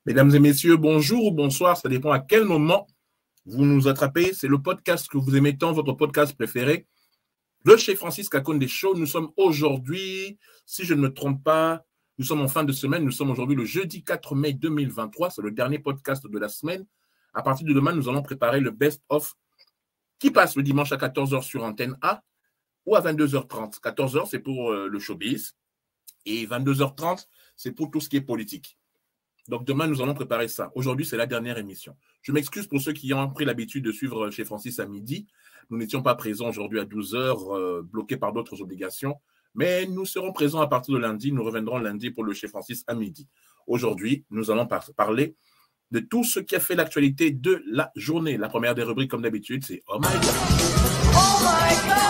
Mesdames et messieurs, bonjour ou bonsoir, ça dépend à quel moment vous nous attrapez. C'est le podcast que vous aimez tant, votre podcast préféré, le Chez Francis Kakonde Show. Nous sommes aujourd'hui, si je ne me trompe pas, nous sommes en fin de semaine, nous sommes aujourd'hui le jeudi 4 mai 2023, c'est le dernier podcast de la semaine. À partir de demain, nous allons préparer le best-of qui passe le dimanche à 14h sur Antenne A ou à 22h30. 14h, c'est pour le showbiz et 22h30, c'est pour tout ce qui est politique. Donc, demain, nous allons préparer ça. Aujourd'hui, c'est la dernière émission. Je m'excuse pour ceux qui ont pris l'habitude de suivre Chez Francis à midi. Nous n'étions pas présents aujourd'hui à 12h, bloqués par d'autres obligations. Mais nous serons présents à partir de lundi. Nous reviendrons lundi pour le Chez Francis à midi. Aujourd'hui, nous allons parler de tout ce qui a fait l'actualité de la journée. La première des rubriques, comme d'habitude, c'est « Oh my God ». Oh my God.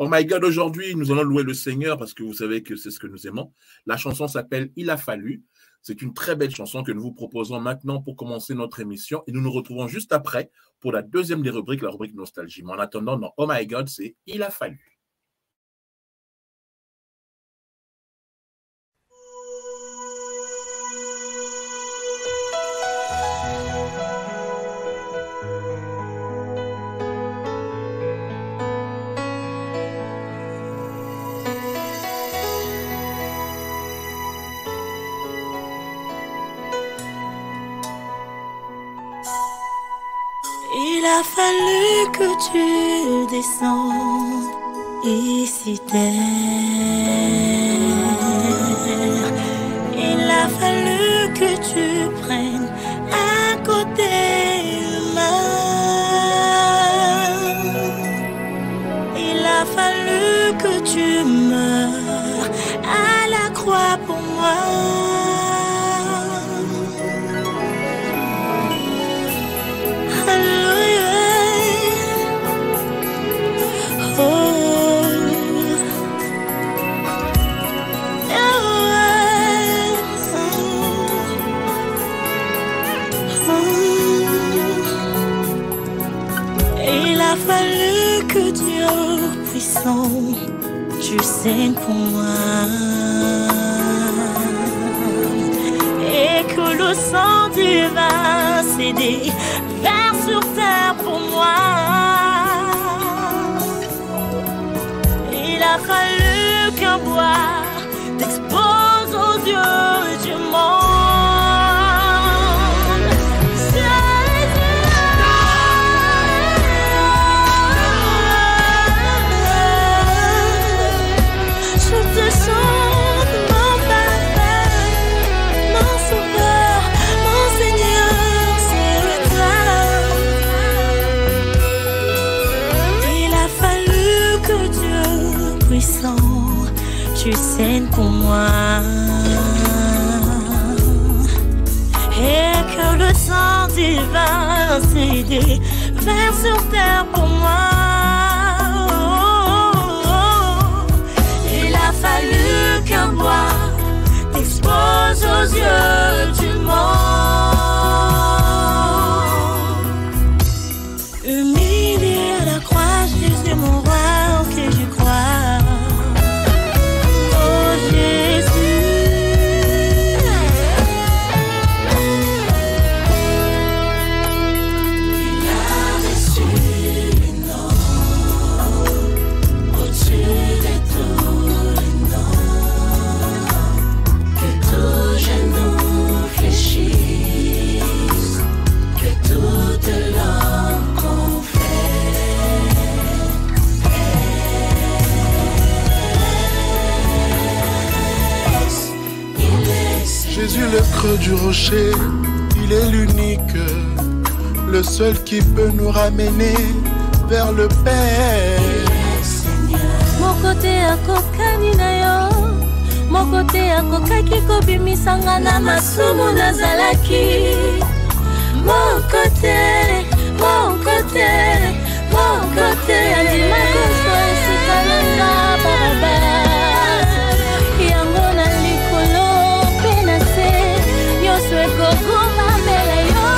Oh my God, aujourd'hui, nous allons louer le Seigneur parce que vous savez que c'est ce que nous aimons. La chanson s'appelle « Il a fallu ». C'est une très belle chanson que nous vous proposons maintenant pour commencer notre émission. Et nous nous retrouvons juste après pour la deuxième des rubriques, la rubrique Nostalgie. Mais en attendant, dans « Oh my God », c'est « Il a fallu ». Il a fallu que tu descendes ici terre. Il a fallu que tu prennes un côté humain. Il a fallu que tu meurs à la croix pour moi. Tu saignes pour moi et que le sang divin s'est vers sur terre pour moi. Il a fallu qu'un bois t'expose aux yeux du monde. Tu saignes pour moi et que le sang divin s'est vers sur terre pour moi. Il a fallu qu'un bois t'expose aux yeux du monde. Humilié à la croix, Jésus mon roi auquel je crois. Jésus, le creux du rocher, il est l'unique, le seul qui peut nous ramener vers le Père. Mon côté à kokani na yo, mon côté à kokaki kobimisanga na masumu nazalaki. Mon côté, mon côté, mon côté, alima koso esikalanga barabara. Yango na likolo penase, yoso ekokoma mbele yo.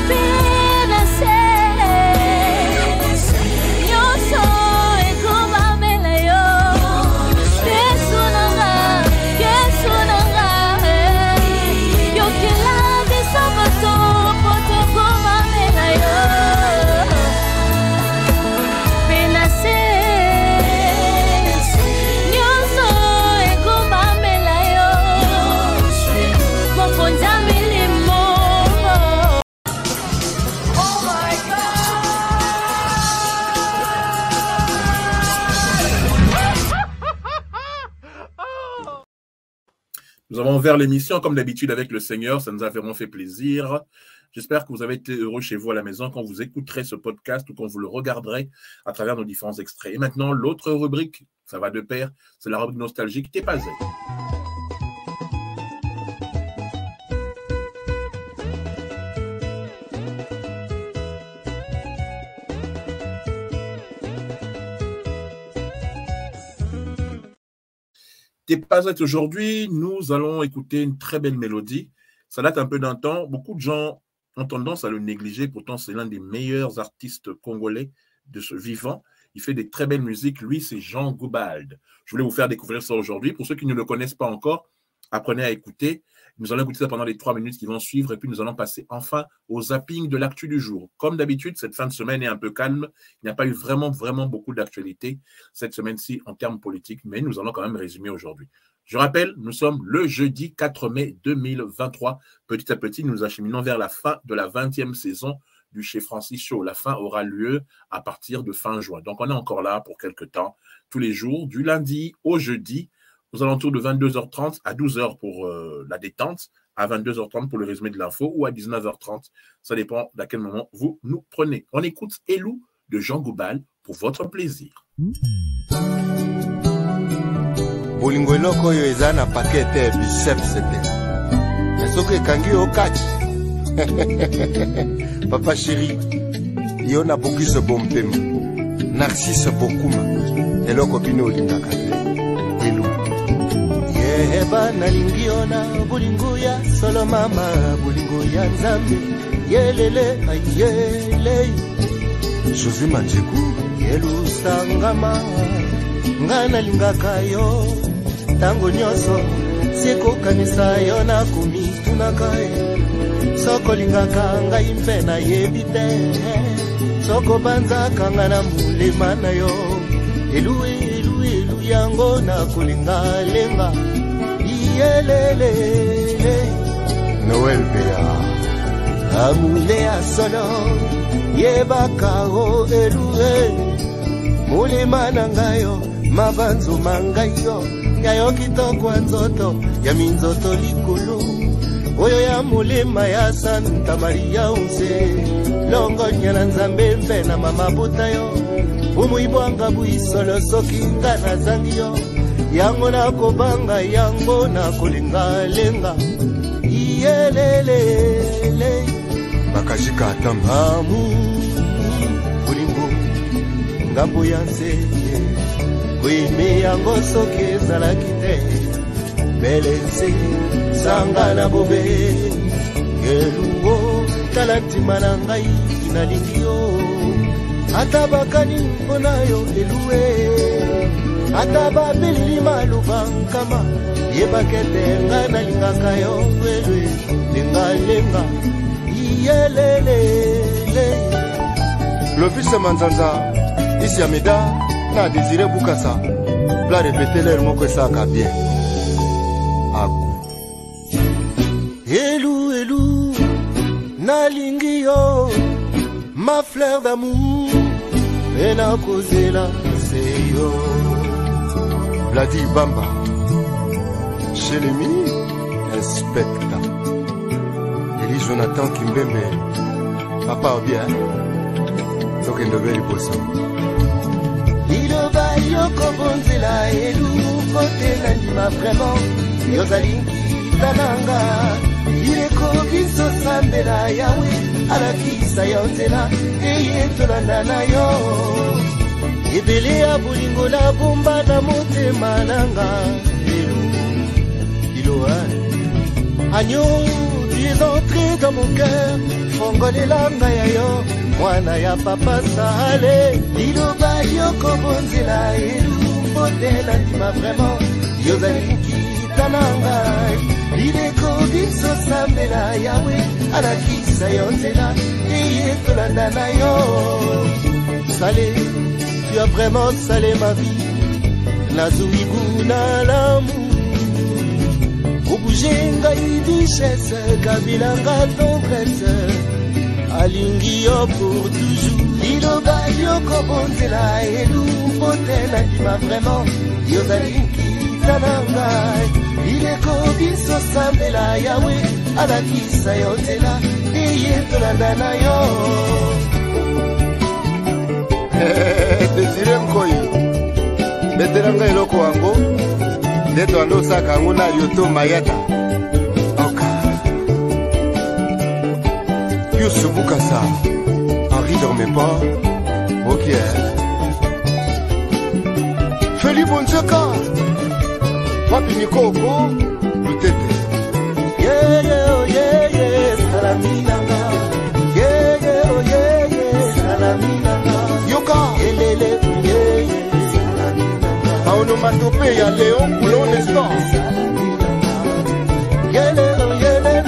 Pena Nous avons ouvert l'émission comme d'habitude avec le Seigneur. Ça nous a vraiment fait plaisir. J'espère que vous avez été heureux chez vous à la maison quand vous écouterez ce podcast ou quand vous le regarderez à travers nos différents extraits. Et maintenant, l'autre rubrique, ça va de pair, c'est la rubrique nostalgique T'es pas zé. T'es pas zé aujourd'hui, nous allons écouter une très belle mélodie. Ça date un peu d'un temps. Beaucoup de gens ont tendance à le négliger. Pourtant, c'est l'un des meilleurs artistes congolais de ce vivant. Il fait des très belles musiques. Lui, c'est Jean Goubald. Je voulais vous faire découvrir ça aujourd'hui. Pour ceux qui ne le connaissent pas encore, apprenez à écouter. Nous allons écouter ça pendant les 3 minutes qui vont suivre et puis nous allons passer enfin au zapping de l'actu du jour. Comme d'habitude, cette fin de semaine est un peu calme. Il n'y a pas eu vraiment beaucoup d'actualité cette semaine-ci en termes politiques, mais nous allons quand même résumer aujourd'hui. Je rappelle, nous sommes le jeudi 4 mai 2023. Petit à petit, nous acheminons vers la fin de la 20e saison du Chez Francis Show. La fin aura lieu à partir de fin juin. Donc, on est encore là pour quelques temps, tous les jours, du lundi au jeudi, aux alentours de 22h30 à 12h pour la détente, à 22h30 pour le résumé de l'info ou à 19h30. Ça dépend d'à quel moment vous nous prenez. On écoute Elou de Jean Goubald pour votre plaisir. Bolingo eloko oyo eza na pakete biceps te. Soki ekangi okati. Papa chéri, yo na bokise bompema. Narcisse Bokuma. Eloko bino olingaka te. Elu. Yeba nalingi ona bolingo ya solo mama, bolingo ya nzambe. Yelele ayele. Josie Manjeku, Elu sangama. Ngana lingaka yo. Tango nyoso siko kanisa yo na kumi tunakae soko lingaka ngai mpe na yebite soko banza kanga na mulema na yo elu yango na kulinga lenga iyelele Noel Bea amule ya solo yebaka o elu mulema na ngayo mabanzo mangayo yayo kitoko nzoto ya minzoto likulu oyo ya mulema ya Santa Maria unse longo nyana nzambe mpe na mama butayo umuibwanga buisolo soki ngana zangiyo yango na kobanga yango na kolinga lenga iyelelele bakashika tamamu bulingo ngambo ya nse Wime yango soki ezalaki te belense sanga na bobe eluwo tala ntima na ngai nalingi yo ata bakani mpona yo eluwe ata babelili maluba nkama yebakete nga nalingaka yo elwe lengalenga iyelelele Lofise Manzanza isi ya Meda na Désiré Bukasa pla répéter l'air moko saka bien aku Elu nalingi yo ma fleur d'amour ena kozela seyo Bladi Bamba Chelemi inspecta Eli Jonathan Kimbembe papa bien donc ndobeli poso Iloba yoko bonzela elu kote na ndima vraiment yozali tananga ireko biso sambela yawe alakisa yonzela eyetolanda na yo ebele ya bolingo na bomba na motema nanga elu iloa agneau tu es entré dans mon cœur fongolelanga ya yo mwana ya papa sale liloba yoko bonzela elu mbotela ndima vraiment yozali kitananga lileko biso sambela yawe alakisa yo nzela eyetolanda na yo sale tu as vraiment salé ma vie nazwi guna lamu obouge ngai duchesse kabilanga tendresse alingi yo pour toujours liloba yoko bonzela elu mbotela ndima vraiment yozali kitananga ileko biso sambela yawe alakisa yo nzela iye tolanda na yo. Desire Mkoyi beteranga eloko wango ndeto andosaka yango na yoto mayata oka Youssou Boukassa Henri dormait pas Mokier Feli Bonjaka Papi Nikoko Lutete Yeah yeah oh yeah yeah Salaminanga Yeah yeah oh yeah yeah Salaminanga Yoka Elele yeah yeah Salaminanga Aonomatope ya Léon Coulon Nestor Yeah yeah oh yeah yeah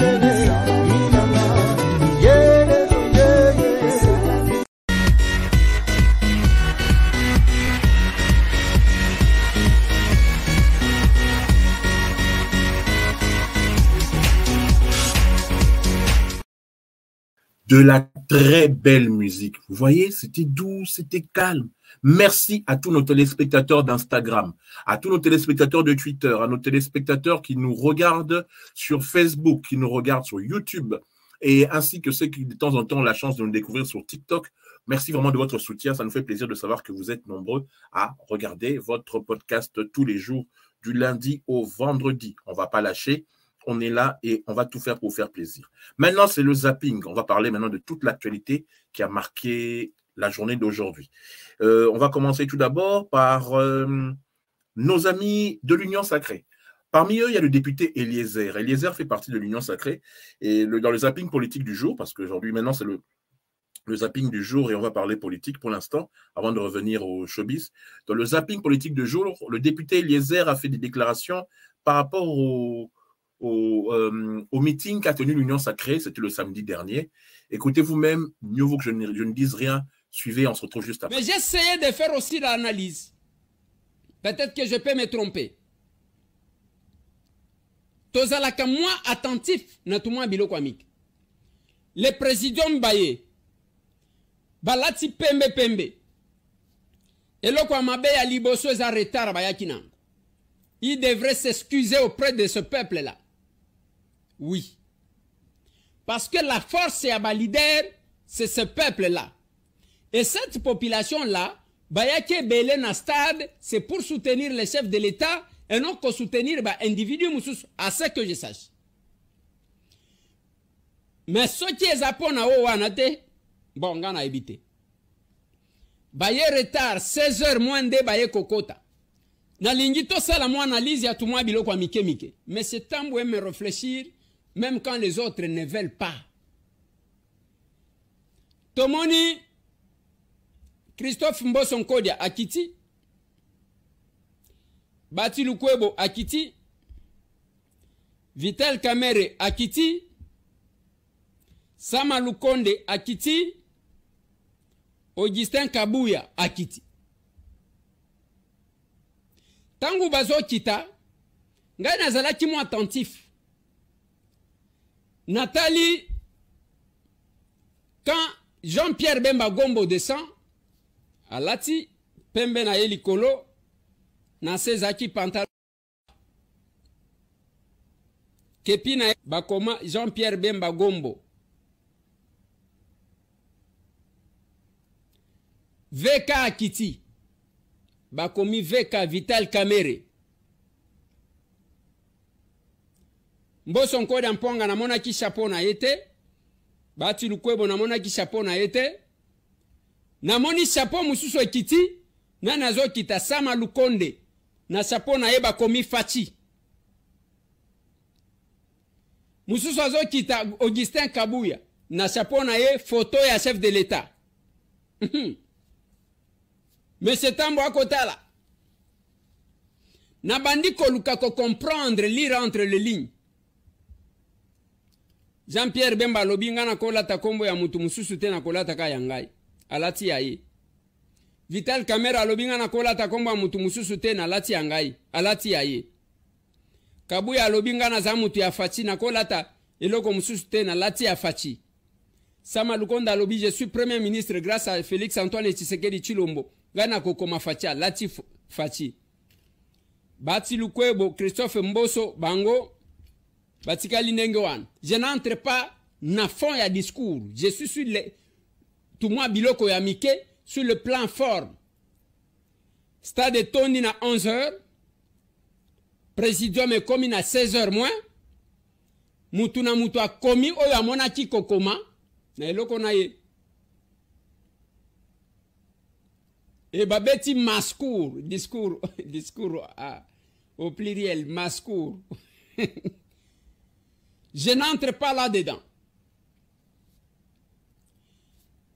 de la très belle musique. Vous voyez, c'était doux, c'était calme. Merci à tous nos téléspectateurs d'Instagram, à tous nos téléspectateurs de Twitter, à nos téléspectateurs qui nous regardent sur Facebook, qui nous regardent sur YouTube, et ainsi que ceux qui de temps en temps ont la chance de nous découvrir sur TikTok. Merci vraiment de votre soutien. Ça nous fait plaisir de savoir que vous êtes nombreux à regarder votre podcast tous les jours, du lundi au vendredi. On ne va pas lâcher. On est là et on va tout faire pour vous faire plaisir. Maintenant, c'est le zapping. On va parler maintenant de toute l'actualité qui a marqué la journée d'aujourd'hui. On va commencer tout d'abord par nos amis de l'Union Sacrée. Parmi eux, il y a le député Eliezer. Eliezer fait partie de l'Union Sacrée. Et dans le zapping politique du jour, parce qu'aujourd'hui, maintenant, c'est le zapping du jour et on va parler politique pour l'instant, avant de revenir au showbiz. Dans le zapping politique du jour, le député Eliezer a fait des déclarations par rapport au meeting qu'a tenu l'Union Sacrée, c'était le samedi dernier. Écoutez vous-même, mieux vaut que je ne dise rien. Suivez, on se retrouve juste après. Mais j'ai essayé de faire aussi l'analyse. Peut-être que je peux me tromper. Tozalaka moi attentif natuma biloko amik. Le président Mbaye balati pembe. Eloko amabe ya liboso eza retard bayaki nango. Il devrait s'excuser auprès de ce peuple-là. Oui. Parce que la force et à leader, c'est ce peuple-là. Et cette population-là, Bayake Belé na stade, c'est pour soutenir les chefs de l'État et non pour soutenir l'individu à ce que je sache. Mais ce qui est Japon na Owanate, bon, on a évité. Baye retard, 16h moins de Baye Kokota. Nalingi to sala mo analyse ya tout biloko mike. Mais c'est temps où me réfléchir, même quand les autres ne veulent pas. Tomoni, Christophe Mbosonkodia Akiti, Bati Lukwebo Akiti, Vital Kamere Akiti, Sama Lukonde Akiti, Augustin Kabuya Akiti. Tangu bazo kita, ngai nazalaki mo attentif. Nathalie, quand Jean-Pierre Bemba Gombo descend, alati, pembe na elikolo, na sezaki pantalon. Kepi na bakoma Jean-Pierre Bemba Gombo. VK Akiti. Bakomi VK Vital Kamere. Mboso Nkoda Mponga na mona ki chapeau na yete. Bati Lukwebo na mona ki chapeau na yete. Na moni chapeau mususu ekiti. Na nazo kita Sama Lukonde. Na chapeau na ye bakomi Fachi. Mususu azo kita Augustin Kabuya. Na chapeau na ye photo ya chef de l'État. Mais c'est un bon côté là. Nabandi koluka ko comprendre, lire entre les lignes. Jean-Pierre Bemba lobinga na kolata kombo ya mutu mususu te na kolata ka yangai. Alati yaye. Vital Kamera lobinga na kolata kombo ya mutu mususu te na lati yangai. Alati yaye. Kabuya lobinga na za mutu ya Fachi na kolata eloko mususu te na lati ya Fachi. Sama Lukonda lobi, je suis premier ministre grâce à Félix Antoine Tshisekedi Chilombo. Gana kokoma Fachi lati Fachi. Bati Lukwebo, Christophe Mboso, Bango, Batikali Nengewan. Je n'entre pas na fond ya discours. Je suis sur le tout moi biloko ya mike sur le plan forme. Stade Tony na 11h. Présidium est commis na 16h moins. Mutu na mutu a commis oyo amona ki kokoma na eloko na ye. Et babeti mascour, discours au pluriel, mascour. Je n'entre pas là-dedans.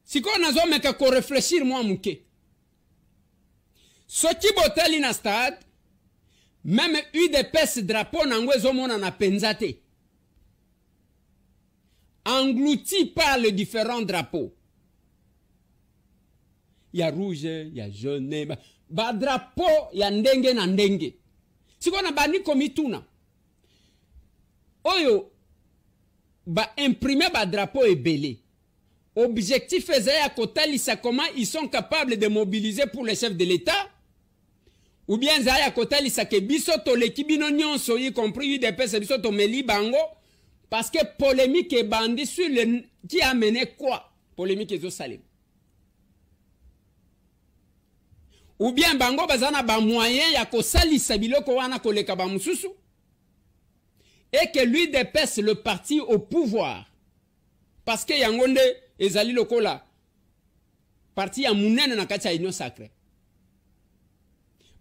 Si on a besoin de réfléchir, moi, mouké. Ce qui boteli na stade, même UDPS drapeau n'angwezo mona na penzate. Englouti par les différents drapeaux. Il y a rouge, il y a jaune, ba drapeau, il y a ndenge na ndenge. Si on a bani komituna, oyo, ba imprimer ba drapeau et belé. Objectif faisait à côté, c'est comment ils sont capables de mobiliser pour les chefs de l'État. Ou bien à côté, c'est que bisoto l'équibino nyonso, y compris UDPS, bisoto meli bango, parce que polémique et bandit sur le, qui a mené quoi? Polémique et salim. Ou bien bango bazana ba moyen ya ko salisa biloko wana koleka ba mususu. Et que lui dépasse le parti au pouvoir. Parce que yangonde ezali lokola parti ya munene na kati ya union sacrée.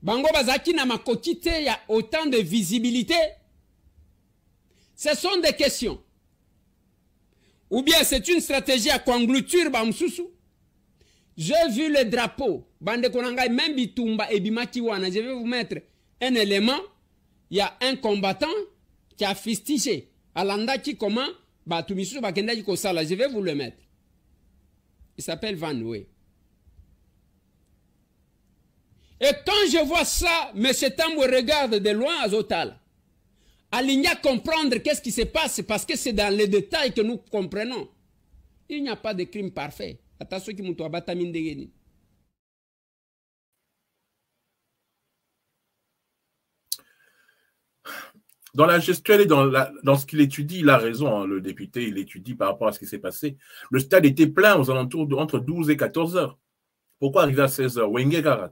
Bango bazaki na makokite ya autant de visibilité. Ce sont des questions. Ou bien c'est une stratégie à congluture ba mususu. J'ai vu le drapeau. Bande konanga même bitumba et bimaki wana. Je vais vous mettre un élément. Il y a un combattant qui a fistigé. Alanda qui comment batumisu bakenda ki kosala. Je vais vous le mettre. Il s'appelle Van Wee. Et quand je vois ça, M. Tambou regarde de loin à Zotal. Aligna comprendre qu'est-ce qui se passe parce que c'est dans les détails que nous comprenons. Il n'y a pas de crime parfait. Attention qui moutou abatamine de geni. Dans la gestuelle et dans ce qu'il étudie, il a raison, hein, le député, il étudie par rapport à ce qui s'est passé. Le stade était plein aux alentours entre 12 et 14 heures. Pourquoi arriver à 16 heures? Wenge Garat.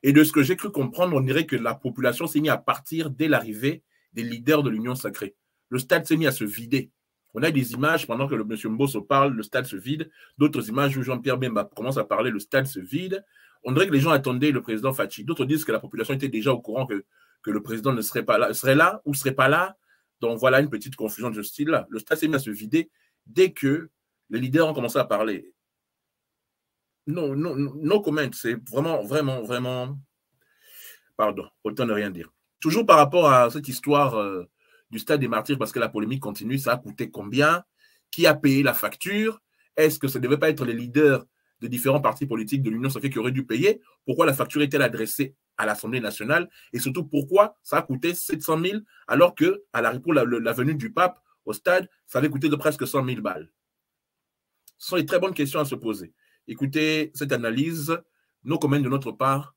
Et de ce que j'ai cru comprendre, on dirait que la population s'est mise à partir dès l'arrivée des leaders de l'Union sacrée. Le stade s'est mis à se vider. On a des images, pendant que le monsieur Mboso parle, le stade se vide. D'autres images où Jean-Pierre Bemba commence à parler, le stade se vide. On dirait que les gens attendaient le président Fachi. D'autres disent que la population était déjà au courant que le président ne serait pas là, serait là ou ne serait pas là. Donc voilà une petite confusion de ce style-là. Le stade s'est mis à se vider dès que les leaders ont commencé à parler. Non, no comment, c'est vraiment, pardon, autant ne rien dire. Toujours par rapport à cette histoire du stade des martyrs, parce que la polémique continue, ça a coûté combien? Qui a payé la facture? Est-ce que ça ne devait pas être les leaders de différents partis politiques de l'Union sacrée qui auraient dû payer? Pourquoi la facture est-elle adressée à l'Assemblée nationale? Et surtout, pourquoi ça a coûté 700 000 alors que pour la venue du pape au stade, ça avait coûté de presque 100 000 balles? Ce sont des très bonnes questions à se poser. Écoutez cette analyse, nos commentaires de notre part,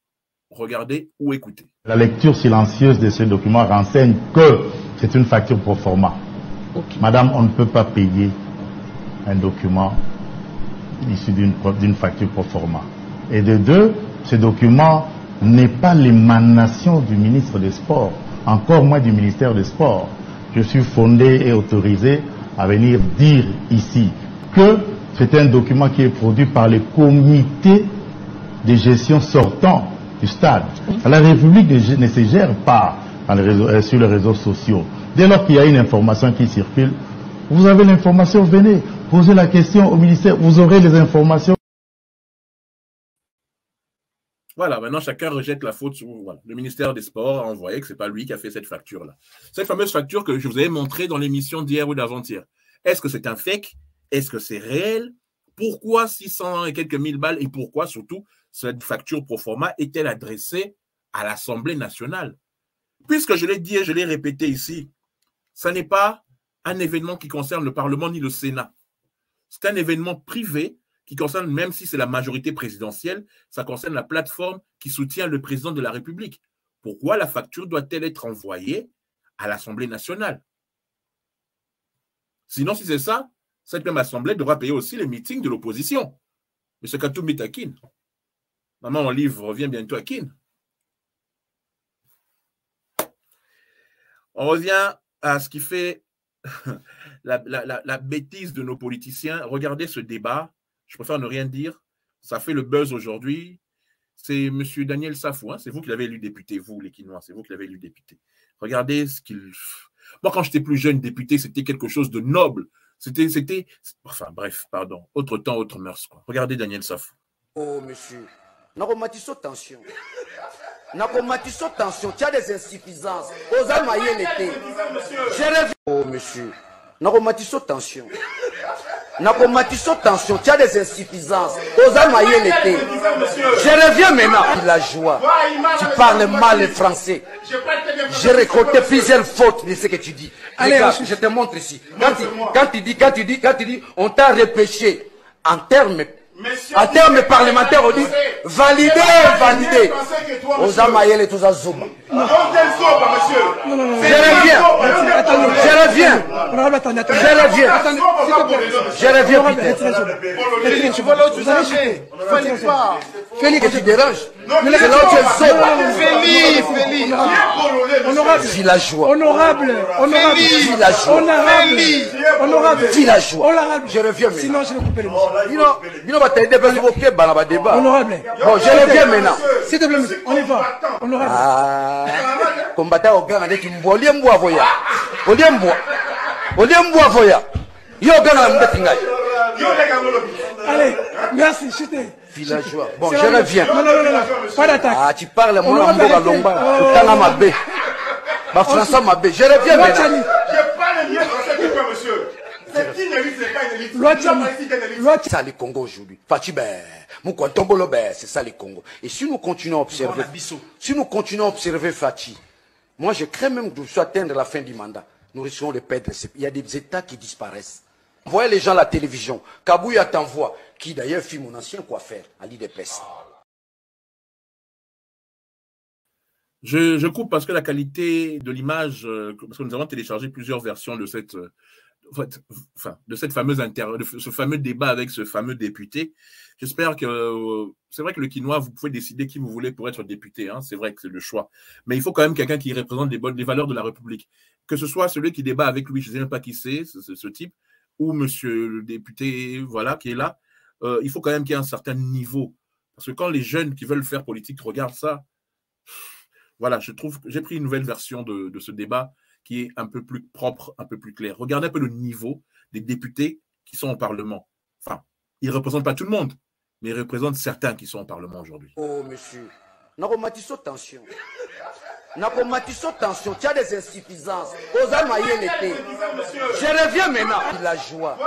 regardez ou écoutez. La lecture silencieuse de ce document renseigne que c'est une facture pro forma. Okay. Madame, on ne peut pas payer un document issu d'une facture pro forma. Et de deux, ce document n'est pas l'émanation du ministre des Sports, encore moins du ministère des Sports. Je suis fondé et autorisé à venir dire ici que c'est un document qui est produit par le comité de gestion sortant du stade. La République ne se gère pas sur les réseaux sociaux. Dès lors qu'il y a une information qui circule, vous avez l'information, venez, posez la question au ministère, vous aurez les informations. Voilà, maintenant chacun rejette la faute sur voilà. Le ministère des Sports a envoyé que ce n'est pas lui qui a fait cette facture-là. Cette fameuse facture que je vous avais montrée dans l'émission d'hier ou d'avant-hier. Est-ce que c'est un fake? Est-ce que c'est réel? Pourquoi 600 et quelques mille balles? Et pourquoi surtout cette facture pro forma est-elle adressée à l'Assemblée nationale? Puisque je l'ai dit et je l'ai répété ici, ce n'est pas un événement qui concerne le Parlement ni le Sénat. C'est un événement privé qui concerne, même si c'est la majorité présidentielle, ça concerne la plateforme qui soutient le président de la République. pourquoi la facture doit-elle être envoyée à l'Assemblée nationale? Sinon, si c'est ça, cette même Assemblée devra payer aussi les meetings de l'opposition. M. Katoum est à Kin. Maman, mon livre revient bientôt à Kin. On revient à ce qui fait la bêtise de nos politiciens. Regardez ce débat. Je préfère ne rien dire. Ça fait le buzz aujourd'hui. C'est M. Daniel Safou. Hein? C'est vous qui l'avez élu député, vous, les Quinois. C'est vous qui l'avez élu député. Regardez ce qu'il... Moi, quand j'étais plus jeune député, c'était quelque chose de noble. C'était... Enfin, bref, pardon. Autre temps, autre mœurs. Quoi. Regardez Daniel Safou. Oh, monsieur. Nakomatiso tension. Nakomatiso tension. Tu as des insuffisances. Aux amaillés l'été. Oh, monsieur. Nakomatiso tension. Nakomatiso tension. Tu as des insuffisances. Aux amaillés l'été. Je reviens maintenant. La joie. Tu parles mal le français. J'ai récolté plusieurs fautes de ce que tu dis. Allez, regarde, je te montre ici. Quand tu dis, on t'a repêché en termes parlementaires, on dit validé. Aux amaïels et tous à Zoba. Je reviens, Félix, que tu déranges. C'est là où tu es honorable. Villageois. Honorable. Villageois. Je reviens maintenant. Sinon, je vais couper le mot. Honorable. Bon, je reviens maintenant. S'il te plaît, on y va. Honorable. Ah. Combattant au gars, on dit qu'il me voit voya. Allez, merci, chuté. Villageois. Bon, je reviens. Non. Pas d'attaque. Ah, tu parles, moi, Mboga Lomba. Tanga Mabé. Ma François Mabé. Je reviens maintenant. Je parle mieux français que toi, monsieur. C'est qui n'élite, c'est pas une élite. C'est ça le Congo aujourd'hui. Fati, Moukontombolo, c'est ça le Congo. Et si nous continuons à observer, Fati, moi, je crains même que nous soyons atteindre la fin du mandat. Nous risquons de perdre. Il y a des États qui disparaissent. Voyez les gens à la télévision. Kabouya t'envoie, qui d'ailleurs fit mon ancien coiffeur, à l'IDPS. Je coupe parce que la qualité de l'image, parce que nous avons téléchargé plusieurs versions de cette fameuse de ce fameux débat avec ce fameux député. J'espère que c'est vrai que le Quinois, vous pouvez décider qui vous voulez pour être député. Hein, c'est vrai que c'est le choix. Mais il faut quand même quelqu'un qui représente les valeurs de la République. Que ce soit celui qui débat avec lui, je ne sais même pas qui c'est, ce type, ou monsieur le député, voilà, qui est là. Il faut quand même qu'il y ait un certain niveau. Parce que quand les jeunes qui veulent faire politique regardent ça, voilà, je trouve que j'ai pris une nouvelle version de ce débat qui est un peu plus propre, un peu plus clair. Regardez un peu le niveau des députés qui sont au Parlement. Enfin, ils ne représentent pas tout le monde, mais ils représentent certains qui sont au Parlement aujourd'hui. Oh, monsieur, Nakomatiso tension. Tu as des insuffisances. Aux amaïens l'été. Je reviens maintenant. La joie.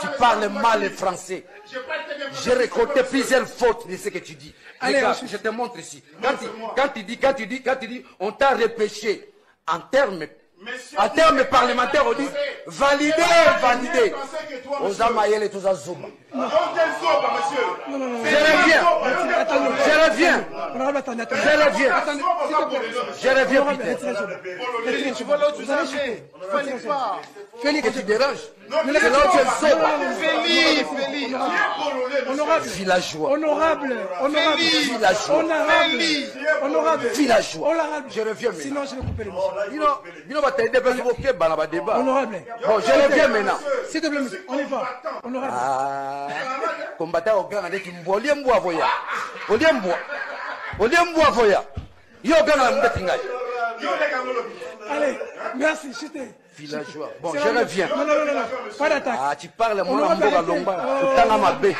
Tu parles mal le français. J'ai récolté plusieurs fautes de ce que tu dis. Allez, regarde, je te montre ici. Quand tu dis, on t'a repêché en termes parlementaires, on dit validé. Aux amaïels et tous à Zoba. Je reviens. Félix, que tu déranges. C'est là où tu es honorable. Villageois. Villageois. Je reviens maintenant. Sinon, je vais couper le mot. Honorable. Bon, je reviens maintenant. S'il te plaît, on y va. Honorable. Ah. Combattant au gars, on dit qu'il me voit. Allez, merci, chuté. Villageois. Bon, je reviens. Non. Pas d'attaque. Ah, tu parles, moi, Mboga Lomba. Tanga Mabé.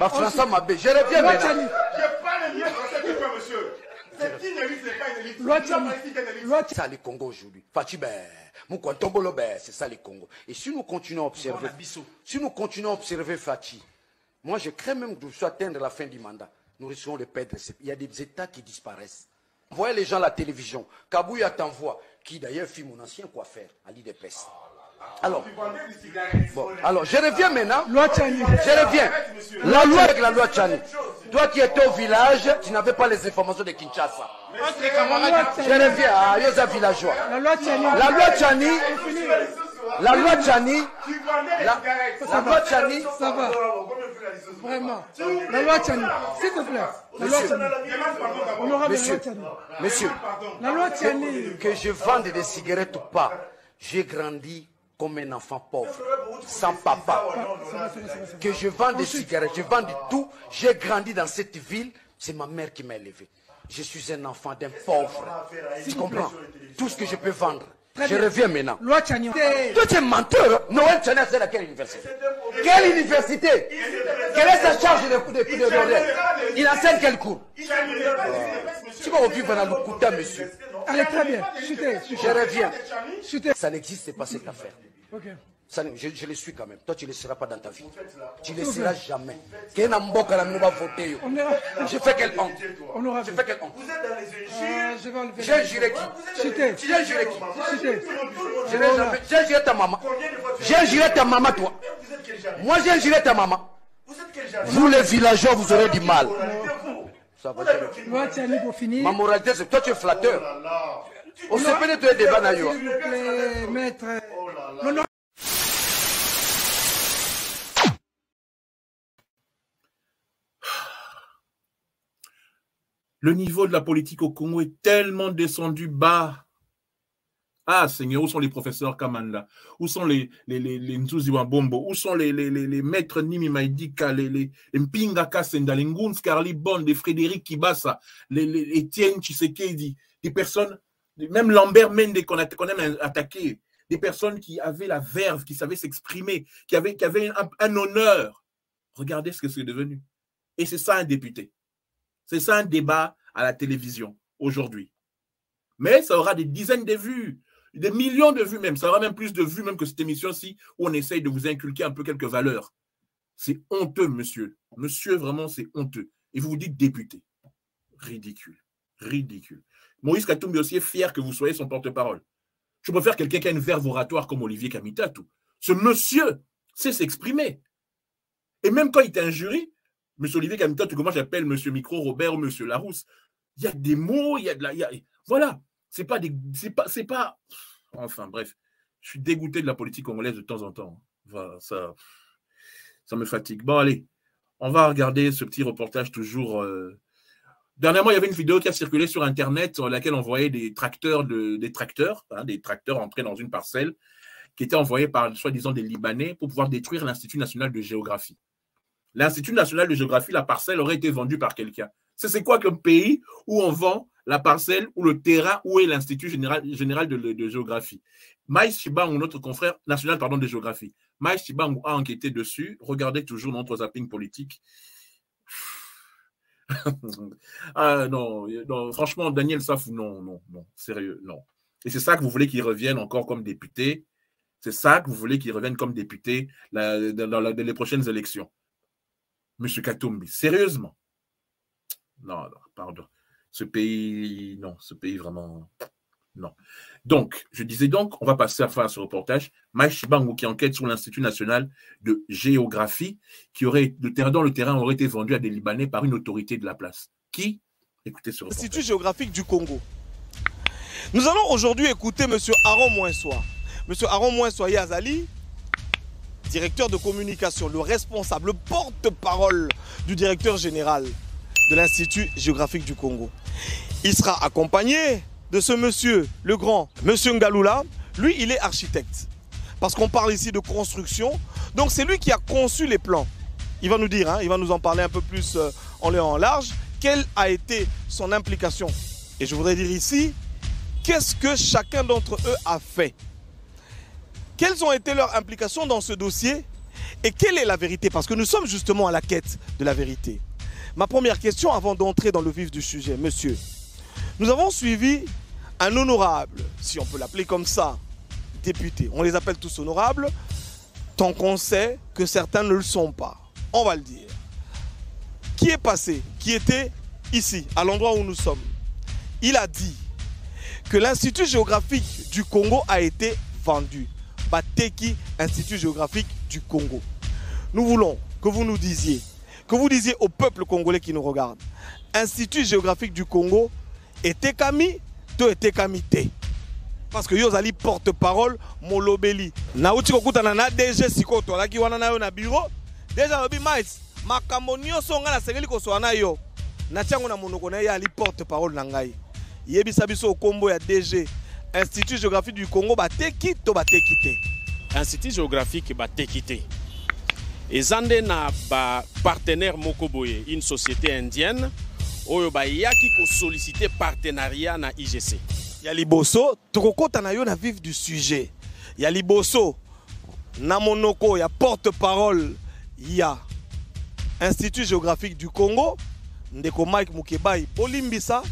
Ma François Mabé. Je reviens maintenant. Je parle mieux français que toi, monsieur. C'est qui n'élite, c'est pas une élite. C'est ça le Congo aujourd'hui. Fati, Moukontombolo, c'est ça le Congo. Et si nous continuons à observer, Fati, moi, je crains même que nous soyons atteindre la fin du mandat. Nous risquons de perdre. Il y a des États qui disparaissent. Voyez les gens à la télévision. Kabouya t'envoie, qui d'ailleurs fit mon ancien coiffeur, à l'IDPS. Alors, bon, alors, je reviens maintenant. Loi Tchani. Je reviens. La loi avec la loi Tchani. Toi qui étais au village, tu n'avais pas les informations de Kinshasa. Je reviens à Yosa villageois. La loi Tchani. La loi Tchani. La loi Tchani. La loi Tchani. Ça va. Vraiment. La loi Tchani. S'il te plaît. La loi Tchani. Honorable la loi Tchani. Monsieur. La loi Tchani. Que je vende des cigarettes ou pas, j'ai grandi comme un enfant pauvre, sans papa. Que je vends des cigarettes, je vends du tout. J'ai grandi dans cette ville, c'est ma mère qui m'a élevé. Je suis un enfant d'un pauvre. Tu comprends? Tout ce que je peux vendre. Je reviens maintenant. Loi Tchani. Toi, tu es menteur. Noël Tchani, c'est à quelle université? Quelle université? Quelle est sa charge de il enseigne quel cours? Tu vas vivre dans le Kouta, monsieur. Allez, très bien. Je reviens. Ça n'existe pas cette affaire. Ok. Ça, je le suis quand même. Toi, tu ne le seras pas dans ta vie. Tu ne le Okay. seras jamais. Je fais quelle honte? Je fais quelle honte? Je vais enlever. J'ai juré qui? Chuté. J'ai juré qui? Chuté. J'ai juré ta maman. J'ai juré ta maman, toi. Moi, j'ai juré ta maman. Vous, les villageois, vous aurez du mal. Ça va, Loi Tchani pour finir. ma moralité, c'est que toi, tu es flatteur. On se peut de débat d'ailleurs. S'il vous plaît, maître. L'honneur. Le niveau de la politique au Congo est tellement descendu bas. Ah, Seigneur, où sont les professeurs Kamanda? Où sont les Nzuzi Wambombo? Où sont les maîtres Nimi Maïdika, les Mpinga Kasenda, les Nguns Carli Bond, les Frédéric Kibasa, les Etienne Tshisekedi, des personnes, même Lambert Mende qu'on aime attaquer, des personnes qui avaient la verve, qui savaient s'exprimer, qui avaient un honneur. Regardez ce que c'est devenu. Et c'est ça un député. C'est ça un débat à la télévision aujourd'hui. Mais ça aura des dizaines de vues, des millions de vues même. Ça aura même plus de vues même que cette émission-ci où on essaye de vous inculquer un peu quelques valeurs. C'est honteux, monsieur. Monsieur, vraiment, c'est honteux. Et vous vous dites député. Ridicule. Ridicule. Moïse Katumbi aussi est fier que vous soyez son porte-parole. Je préfère quelqu'un qui a une verve oratoire comme Olivier Kamitatou. Ce monsieur sait s'exprimer. Et même quand il t'injurie, monsieur Olivier Kamitatou, comment j'appelle monsieur Micro Robert ou monsieur Larousse, il y a des mots, il y a de la... Voilà. C'est pas... Enfin, bref. Je suis dégoûté de la politique congolaise de temps en temps. Voilà, ça me fatigue. Bon, allez. On va regarder ce petit reportage toujours... Dernièrement, il y avait une vidéo qui a circulé sur Internet sur laquelle on voyait des tracteurs entrés dans une parcelle qui étaient envoyés par, soi-disant, des Libanais pour pouvoir détruire l'Institut national de géographie. L'Institut national de géographie, la parcelle aurait été vendue par quelqu'un. C'est quoi comme pays où on vend la parcelle ou le terrain où est l'Institut général de géographie? Maïs Chibang, notre confrère national de géographie, Maïs Chibang a enquêté dessus. Regardez toujours notre zapping politique. Ah non, franchement, Daniel Safou, non, sérieux, non. Et c'est ça que vous voulez qu'il revienne encore comme député? C'est ça que vous voulez qu'il revienne comme député dans les prochaines élections? Monsieur Katumbi, sérieusement? Non, pardon. Ce pays vraiment, non. Donc, je disais donc, on va passer à faire ce reportage. Maïs Chibang qui enquête sur l'Institut national de géographie, dont le terrain aurait été vendu à des Libanais par une autorité de la place. Qui? Écoutez ce reportage. L'Institut géographique du Congo. Nous allons aujourd'hui écouter M. Aaron Mouinsoa. M. Aaron Mouinsoa Yazali, directeur de communication, le responsable, le porte-parole du directeur général de l'Institut géographique du Congo. Il sera accompagné de ce monsieur, le grand, monsieur Ngalula. Lui, il est architecte. Parce qu'on parle ici de construction. Donc, c'est lui qui a conçu les plans. Il va nous dire, il va nous en parler un peu plus en long et en large, quelle a été son implication. Et je voudrais dire ici, qu'est-ce que chacun d'entre eux a fait? Quelles ont été leurs implications dans ce dossier? Et quelle est la vérité? Parce que nous sommes justement à la quête de la vérité. Ma première question avant d'entrer dans le vif du sujet, monsieur. Nous avons suivi un honorable, si on peut l'appeler comme ça, député. On les appelle tous honorables, tant qu'on sait que certains ne le sont pas. On va le dire. Qui est passé, qui était ici, à l'endroit où nous sommes. Il a dit que l'Institut géographique du Congo a été vendu. Bateki Institut géographique du Congo. Nous voulons que vous nous disiez, au peuple congolais qui nous regarde, Institut géographique du Congo était Kami, to était Kamité. Parce que Yozali porte-parole, Molobeli. Naouti kokutana na DG Sikoto, la ki wana na yo na bureau. Déjà lobi mais, makambo nyonso nga na sengeli ko swana yo. Na tiango na monoko na ya li porte-parole na ngai. Yebisa biso kombo ya DG Institut géographique du Congo bateki to bateki te. Institut géographique bateki te. Ezande na ba partenaire Mokoboye, une société indienne, oyo ba yaki ko solliciter partenariat na IGC. Ya liboso, tokokota na yo na vif du sujet. Ya liboso, na monoko, ya porte-parole, ya Institut géographique du Congo, ndeko Mike Mukebai, Bolimbisa,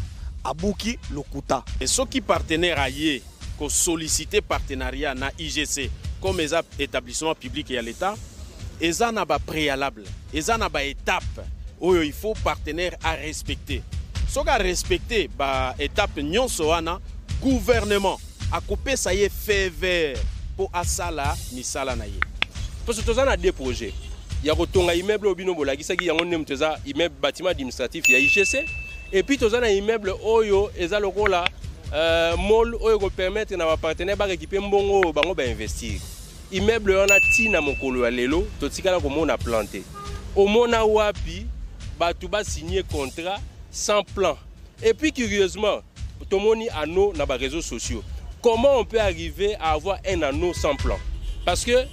Abuki Lokuta. Et ceux qui partenaires aillés, ko solliciter partenariat na IGC, comme les établissements publics et à l'État, ils ont un préalable, ils ont une étape où il faut partenaire à respecter. Ce qui a respecté l'étape nyonsoana, gouvernement a coupé ça y est fait vert pour asala misala naye. Parce que nous avons des projets. Il y a un immeuble au binobo la qui y a un immeuble bâtiment administratif il y a IGC et puis nous avons un immeuble oyo ezaloko la mall oyo permettre na partenaire ba récupérer mbongo bango ba investir. Immeuble on a tina mokolo ya lelo totikala ko mona planté. Au mona wapi batu ba signer contrat sans plan. Et puis curieusement, tout le monde a nos réseaux sociaux. Comment on peut arriver à avoir un anneau sans plan? Parce que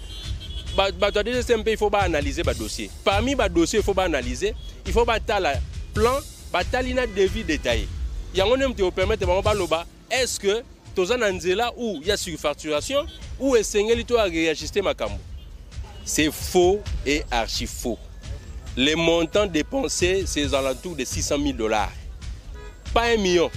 il faut analyser le dossier. Parmi les dossiers, il faut analyser, il faut le plan, le devis détaillé. Il y a un homme qui permet de est-ce que tu as un là où il y a surfacturation ou est-ce que tu as réajusté ma cambo? C'est faux et archi faux. Les montants dépensés, c'est aux alentours de 600 000 $. Pas 1 million.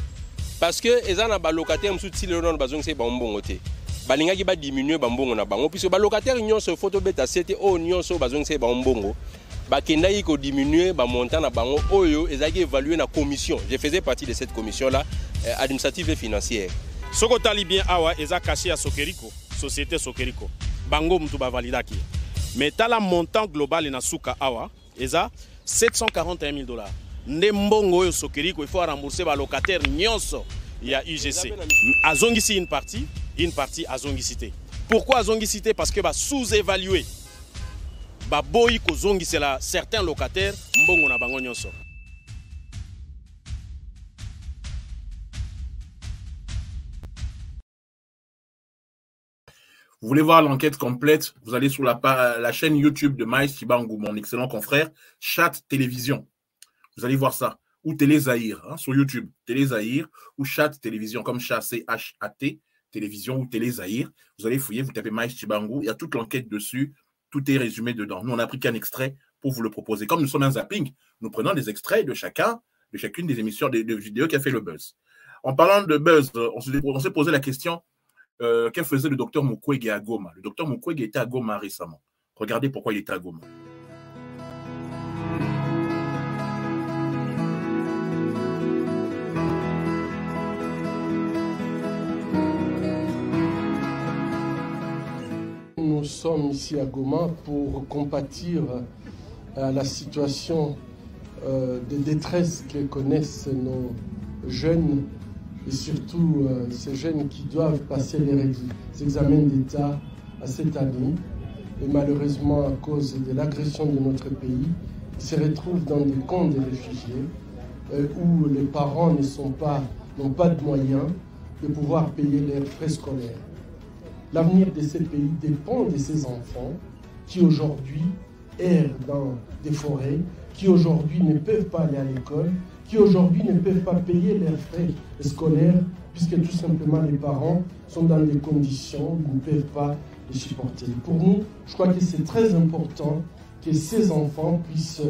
Parce que les locataires ont soutenu le nom de bon côté. Balinga qui va diminuer bambongo na bango puisque ba locataire union se photo beta c'était o union so bazong se bambongo ba kenda yi ko diminuer ba montant na bango oyo ezaki évaluer na commission. Je faisais partie de cette commission là administrative et financière. Soko tali bien awa eza caché à Sokeriko, société Sokeriko. Bango mtu ba validaki. Mais tala montant global na suka awa eza 741 000 $. Ndembongo oyo Sokeriko il faut rembourser ba locataire nyonso. Il y a UGC. Azongisi une partie azongisité. Pourquoi azongisité? Parce que sous-évalué. Boy ko zongisi la certains locataires mbongo na bango nyonso. Vous voulez voir l'enquête complète? Vous allez sur la chaîne YouTube de Maïs Chibangu, mon excellent confrère, Chat Télévision. Vous allez voir ça. Ou Télé Zahir, hein, sur YouTube. Télé Zahir ou Chat Télévision, comme chat, C-H-A-T, Télévision ou Télé Zahir. Vous allez fouiller, vous tapez Maïs Chibangu, il y a toute l'enquête dessus. Tout est résumé dedans. Nous, on n'a pris qu'un extrait pour vous le proposer. Comme nous sommes un zapping, nous prenons des extraits de chacune des émissions de vidéos qui a fait le buzz. En parlant de buzz, on s'est posé la question que faisait le docteur Mukwege à Goma. Le docteur Mukwege était à Goma récemment. Regardez pourquoi il était à Goma. Nous sommes ici à Goma pour compatir à la situation de détresse que connaissent nos jeunes et surtout ces jeunes qui doivent passer les examens d'État à cette année. Et malheureusement, à cause de l'agression de notre pays, ils se retrouvent dans des camps de réfugiés où les parents n'ont pas de moyens de pouvoir payer leurs frais scolaires. L'avenir de ces pays dépend de ces enfants qui aujourd'hui errent dans des forêts, qui aujourd'hui ne peuvent pas aller à l'école, qui aujourd'hui ne peuvent pas payer leurs frais scolaires puisque tout simplement les parents sont dans des conditions où ils ne peuvent pas les supporter. Pour nous, je crois que c'est très important que ces enfants puissent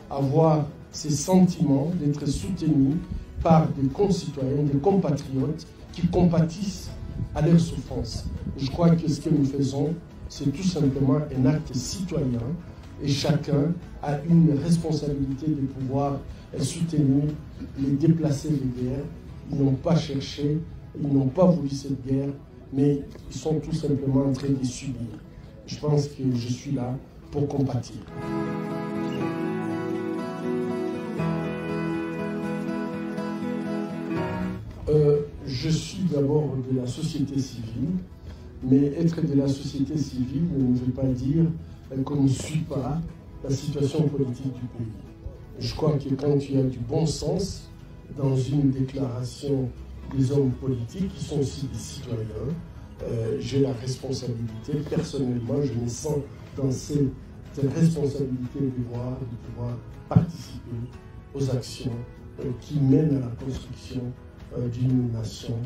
avoir ces sentiments d'être soutenus par des concitoyens, des compatriotes qui compatissent à leur souffrance. Je crois que ce que nous faisons, c'est tout simplement un acte citoyen et chacun a une responsabilité de pouvoir soutenir les déplacés de guerre. Ils n'ont pas cherché, ils n'ont pas voulu cette guerre mais ils sont tout simplement en train de subir. Je pense que je suis là pour compatir. Je suis d'abord de la société civile, mais être de la société civile ne veut pas dire qu'on ne suit pas la situation politique du pays. Je crois que quand il y a du bon sens dans une déclaration des hommes politiques qui sont aussi des citoyens, j'ai la responsabilité, personnellement, je me sens dans cette responsabilité de pouvoir participer aux actions qui mènent à la construction d'une nation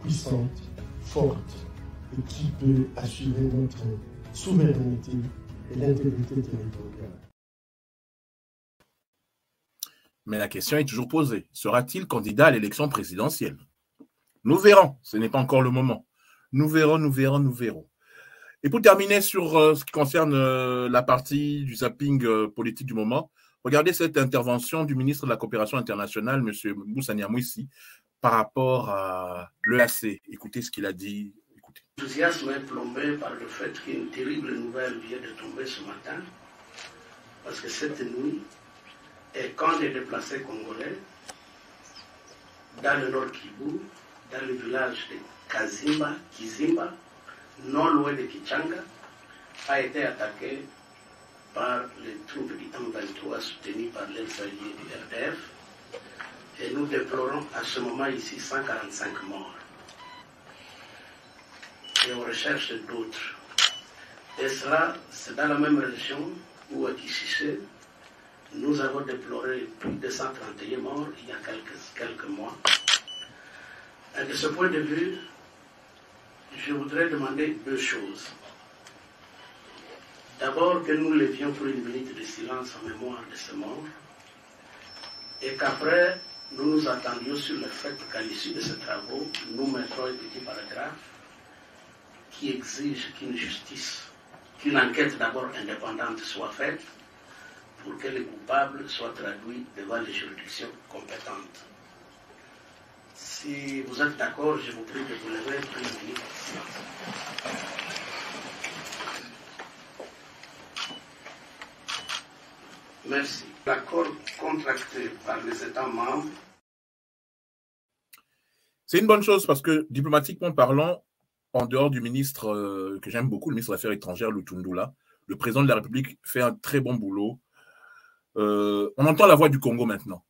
puissante, forte, et qui peut assurer notre souveraineté et l'intégrité territoriale. Mais la question est toujours posée. Sera-t-il candidat à l'élection présidentielle? Nous verrons. Ce n'est pas encore le moment. Nous verrons, nous verrons, nous verrons. Et pour terminer sur ce qui concerne la partie du zapping politique du moment, regardez cette intervention du ministre de la Coopération internationale, M. Moussa Niamouissi, par rapport à l'EAC. Écoutez ce qu'il a dit. L'enthousiasme est plombé par le fait qu'une terrible nouvelle vient de tomber ce matin, parce que cette nuit, un camp de déplacés congolais, dans le Nord Kivu, dans le village de Kizimba, non loin de Kichanga, a été attaqué par les troupes du M23 soutenues par l'aile alliée du RDF. Et nous déplorons à ce moment ici 145 morts. Et on recherche d'autres. Et cela, c'est dans la même région où à Kishise, nous avons déploré plus de 131 morts il y a quelques mois. Et de ce point de vue, je voudrais demander deux choses. D'abord, que nous levions pour une minute de silence en mémoire de ces morts, et qu'après, nous nous attendions sur le fait qu'à l'issue de ces travaux, nous mettrons un petit paragraphe qui exige qu'une enquête d'abord indépendante soit faite pour que les coupables soient traduits devant les juridictions compétentes. Si vous êtes d'accord, je vous prie de vous lever pour une minute de silence. Merci. L'accord contracté par les États membres. C'est une bonne chose parce que, diplomatiquement parlant, en dehors du ministre que j'aime beaucoup, le ministre des Affaires étrangères, Lutundula, le président de la République fait un très bon boulot. On entend la voix du Congo maintenant.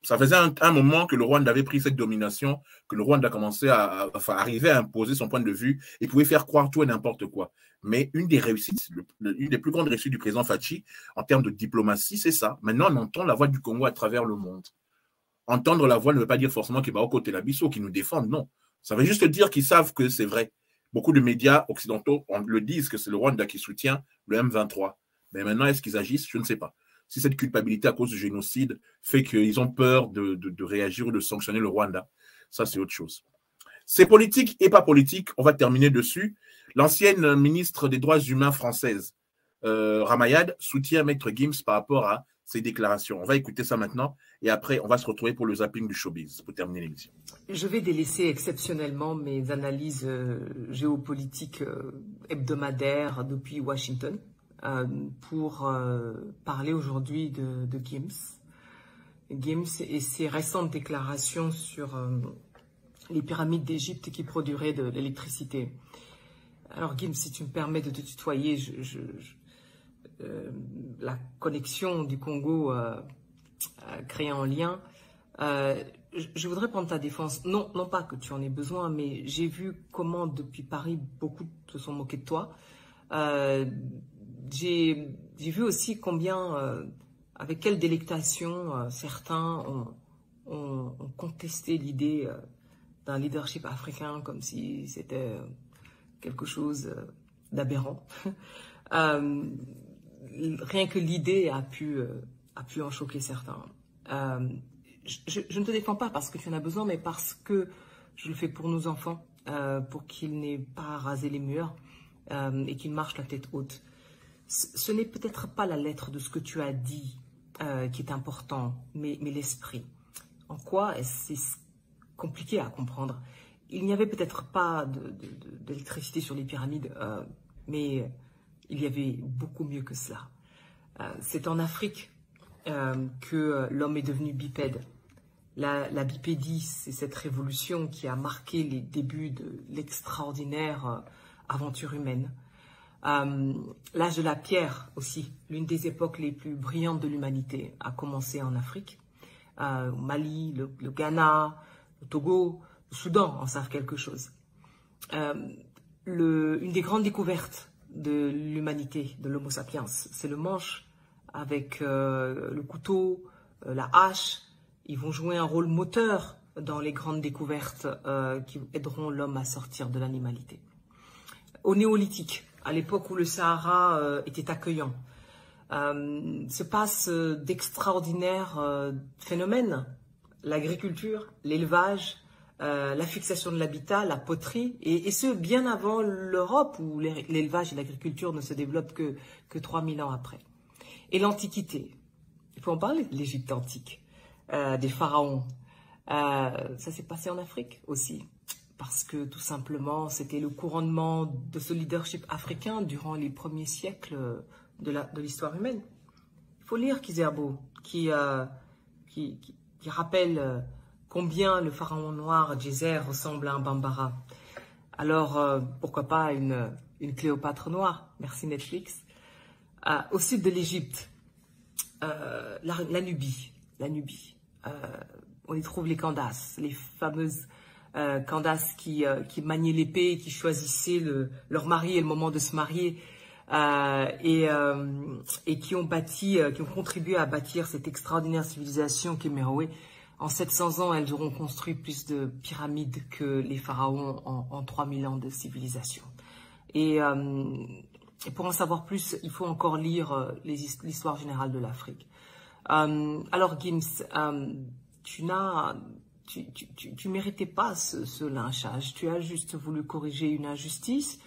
Ça faisait un moment que le Rwanda avait pris cette domination, que le Rwanda commençait à arriver à imposer son point de vue et pouvait faire croire tout et n'importe quoi. Mais une des réussites, une des plus grandes réussites du président Fachi en termes de diplomatie, c'est ça. Maintenant, on entend la voix du Congo à travers le monde. Entendre la voix ne veut pas dire forcément qu'il va au côté de l'Abisso, qui nous défendent, non. Ça veut juste dire qu'ils savent que c'est vrai. Beaucoup de médias occidentaux le disent que c'est le Rwanda qui soutient le M23. Mais maintenant, est-ce qu'ils agissent? Je ne sais pas. Si cette culpabilité à cause du génocide fait qu'ils ont peur de réagir ou de sanctionner le Rwanda, ça c'est autre chose. C'est politique et pas politique, on va terminer dessus. L'ancienne ministre des Droits humains française, Ramayad, soutient Maître Gims par rapport à ses déclarations. On va écouter ça maintenant et après on va se retrouver pour le zapping du showbiz pour terminer l'émission. Je vais délaisser exceptionnellement mes analyses géopolitiques hebdomadaires depuis Washington pour parler aujourd'hui de Gims. Gims et ses récentes déclarations sur les pyramides d'Égypte qui produiraient de l'électricité. Alors Gims, si tu me permets de te tutoyer, la connexion du Congo créée en lien, je voudrais prendre ta défense. Non pas que tu en aies besoin, mais j'ai vu comment depuis Paris, beaucoup se sont moqués de toi. J'ai vu aussi combien, avec quelle délectation certains ont contesté l'idée d'un leadership africain comme si c'était quelque chose d'aberrant. Rien que l'idée a pu en choquer certains. Je ne te défends pas parce que tu en as besoin, mais parce que je le fais pour nos enfants, pour qu'ils n'aient pas à raser les murs et qu'ils marchent la tête haute. Ce n'est peut-être pas la lettre de ce que tu as dit qui est important, mais l'esprit. En quoi c'est compliqué à comprendre. il n'y avait peut-être pas d'électricité sur les pyramides, mais il y avait beaucoup mieux que cela. C'est en Afrique que l'homme est devenu bipède. La bipédie, c'est cette révolution qui a marqué les débuts de l'extraordinaire aventure humaine. L'âge de la pierre aussi, l'une des époques les plus brillantes de l'humanité, a commencé en Afrique. Au Mali, le Ghana, le Togo, le Soudan en savent quelque chose. Une des grandes découvertes de l'humanité, de l'Homo sapiens, c'est le manche avec le couteau, la hache. Ils vont jouer un rôle moteur dans les grandes découvertes qui aideront l'homme à sortir de l'animalité. Au néolithique, à l'époque où le Sahara était accueillant, se passent d'extraordinaires phénomènes. L'agriculture, l'élevage, la fixation de l'habitat, la poterie, et ce bien avant l'Europe où l'élevage et l'agriculture ne se développent que 3000 ans après. Et l'Antiquité, il faut en parler de l'Égypte antique, des pharaons. Ça s'est passé en Afrique aussi, parce que tout simplement c'était le couronnement de ce leadership africain durant les premiers siècles de l'histoire humaine. Il faut lire Kizerbo, qui rappelle combien le pharaon noir Djéser ressemble à un Bambara. Alors, pourquoi pas une Cléopâtre noire? Merci Netflix. Au sud de l'Égypte, la Nubie. On y trouve les Candaces, les fameuses Candaces qui maniaient l'épée et qui choisissaient leur mari et le moment de se marier. Et qui ont contribué à bâtir cette extraordinaire civilisation qu'est Méroé. En 700 ans, elles auront construit plus de pyramides que les pharaons en 3000 ans de civilisation. Et pour en savoir plus, il faut encore lire l'histoire générale de l'Afrique. Alors Gims, tu méritais pas ce lynchage. Tu as juste voulu corriger une injustice,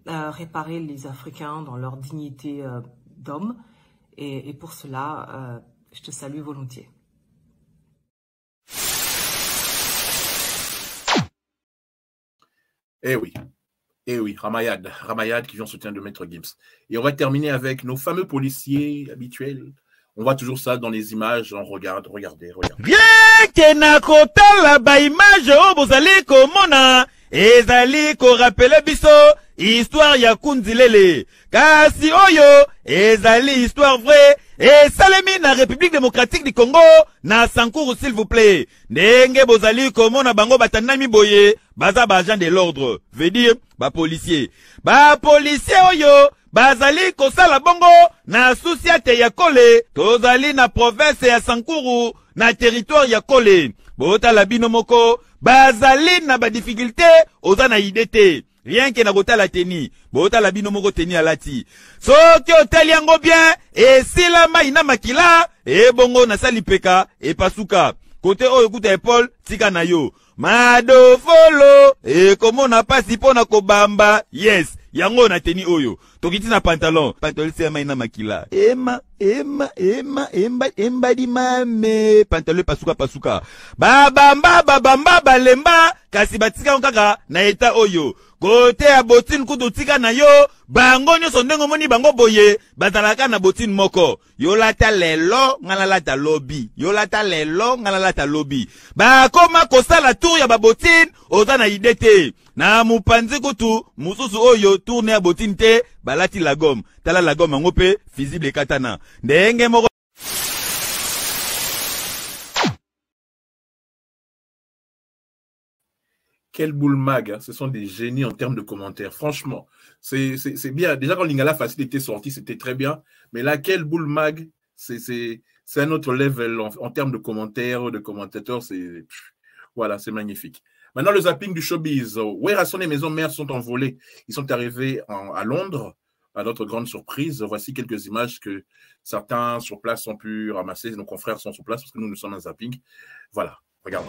réparer les Africains dans leur dignité d'homme. Et pour cela, je te salue volontiers. Eh oui, Ramayad qui vient en soutien de Maître Gims. Et on va terminer avec nos fameux policiers habituels. On voit toujours ça dans les images, on regarde. Bien que na kotala ba image o bozali komona, ezali ko rappele biso histoire ya Kunzilele. Kasi oyo ezali histoire vraie. Et salemi na République démocratique du Congo na Sankuru s'il vous plaît. Ndenge bozali komona bango batanami boye, baza ba agent de l'ordre, veut dire ba policier. Ba policier oyo bazali kosala bongo na société ya Kole, tozali na province ya Sankuru na territoire ya Kole. Bota la bino moko bazali na ba difficulté oza na idete. Rien que na kota la teni, bota la bino moko teni alati. Soki otali yango bien, e sila maina makila, e bongo na sali peka, e pasuka. Kote oyo kuta epol, tika na yo. Mado folo, e komo na pasi pona kobamba, yes, yango na teni oyo. Tokiti na pantalon se maina makila. Emba di mame, pantalon pasuka. Babamba, balemba, kasi batika kaka na eta oyo. Kote ya botine kutu tika na yo, bango nyo sondengo moni bango boye, batalaka na botine moko. Yolata lelo, ngalata lobby. Bakoma kosala tour ya babotine, oza na idete. Na mupanzi kutu, mususu oyo, tourne ya botine te, balati la gomme. Tala la gomme ngope, visible katana. Ndenge moko. Quel boule mag, hein. Ce sont des génies en termes de commentaires. Franchement, c'est bien. Déjà, quand Lingala Facile était sorti, c'était très bien. Mais là, quel boule mag, c'est un autre level en termes de commentaires, de commentateurs. Voilà, c'est magnifique. Maintenant, le zapping du showbiz. Werason et Maison Mère sont envolés. Ils sont arrivés à Londres, à notre grande surprise. Voici quelques images que certains sur place ont pu ramasser. Nos confrères sont sur place parce que nous sommes en zapping. Voilà, regarde.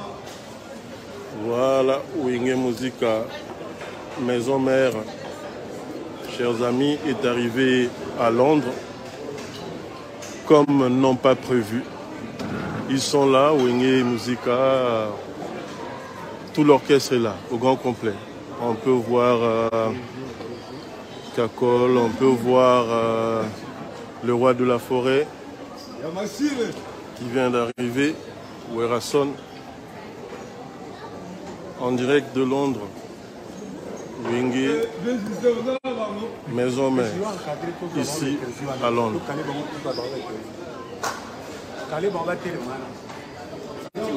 Voilà, Wingé Musica, Maison Mère, chers amis, est arrivé à Londres comme non pas prévu. Ils sont là, Wingé Musica, tout l'orchestre est là, au grand complet. On peut voir Kakol, on peut voir le roi de la forêt qui vient d'arriver, Werason, en direct de Londres. Wingé, Maison Mère, ici à Londres.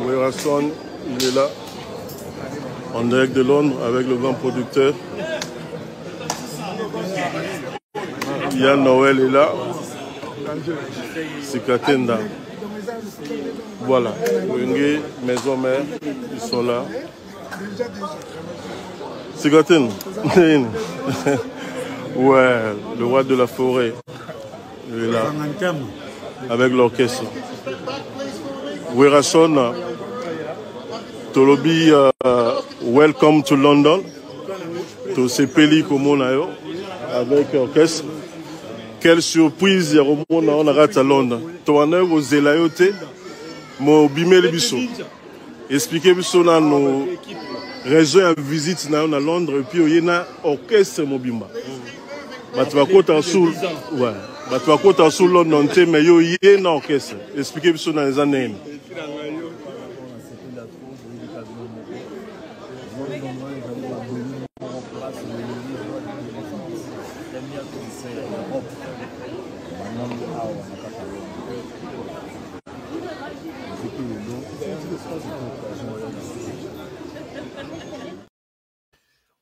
Werason, il est là, en direct de Londres avec le grand producteur. Yann Noël est là, c'est Katenda. Voilà, Wingé, Maison Mère, ils sont là. C'est Gaten. Ouais, le roi de la forêt. Il est là. Avec l'orchestre. Werason, Tolobi, welcome to London. To Sepeli Komonayo. Avec l'orchestre. Quelle surprise, on arrête à Londres. Toana aux Zelayote, mon bimel biso. Expliquez biso dans nos raisons de visite à Londres et puis il y a un orchestre mobimba. Tu vas côté sur ouais. Tu vas côté sur London mais il y a un orchestre. Expliquez biso dans les années.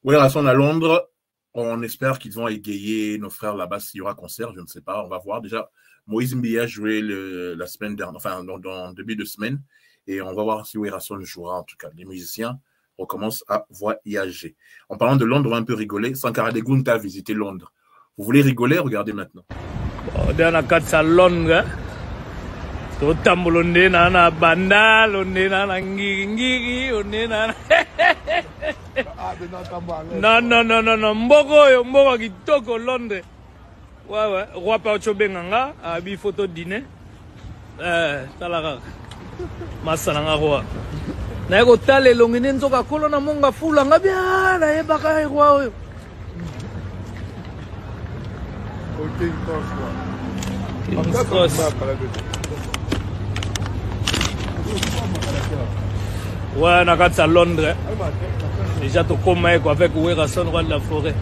Werason à Londres, on espère qu'ils vont égayer nos frères là-bas s'il y aura concert, je ne sais pas, on va voir. Déjà, Moïse Mbia a joué la semaine dernière, enfin dans début de semaine, et on va voir si Werason jouera en tout cas. Les musiciens recommencent à voyager. En parlant de Londres, on va un peu rigoler. Sankara Degunta a visité Londres. Vous voulez rigoler? Regardez maintenant. Totambolonde na banda, londe na ngiri, onde na non, mboko kitoko Londres. Ouais, roi pa chobenganga, abi photo dîner. Talaka. Masana roi. Na ko tale longene nzoka kolo na monga fula ngabya na yebaka roi oyo. Ouais, on a à Londres. Déjà, tu commences avec Werason, roi de la forêt.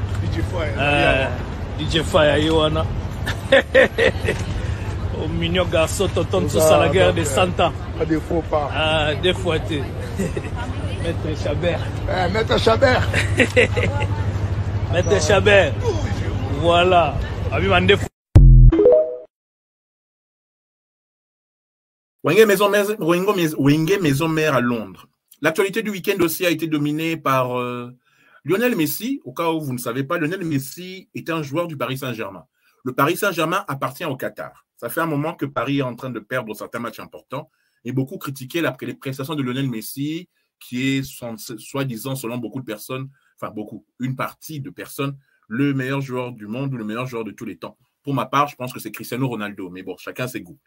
DJ Fire, Yohana. Au mignon garçon, tonton tous à la guerre de 100 ans. Des faux pas. Des fois, tu. Maître Chabert. Maître Chabert. Maître Chabert. Voilà. Wenge Maison Mère à Londres. L'actualité du week-end aussi a été dominée par Lionel Messi. Au cas où vous ne savez pas, Lionel Messi est un joueur du Paris Saint-Germain. Le Paris Saint-Germain appartient au Qatar. Ça fait un moment que Paris est en train de perdre certains matchs importants et beaucoup critiqué les prestations de Lionel Messi, qui est soi-disant, selon beaucoup de personnes, enfin une partie de personnes, le meilleur joueur du monde ou le meilleur joueur de tous les temps. Pour ma part, je pense que c'est Cristiano Ronaldo, mais bon, chacun ses goûts.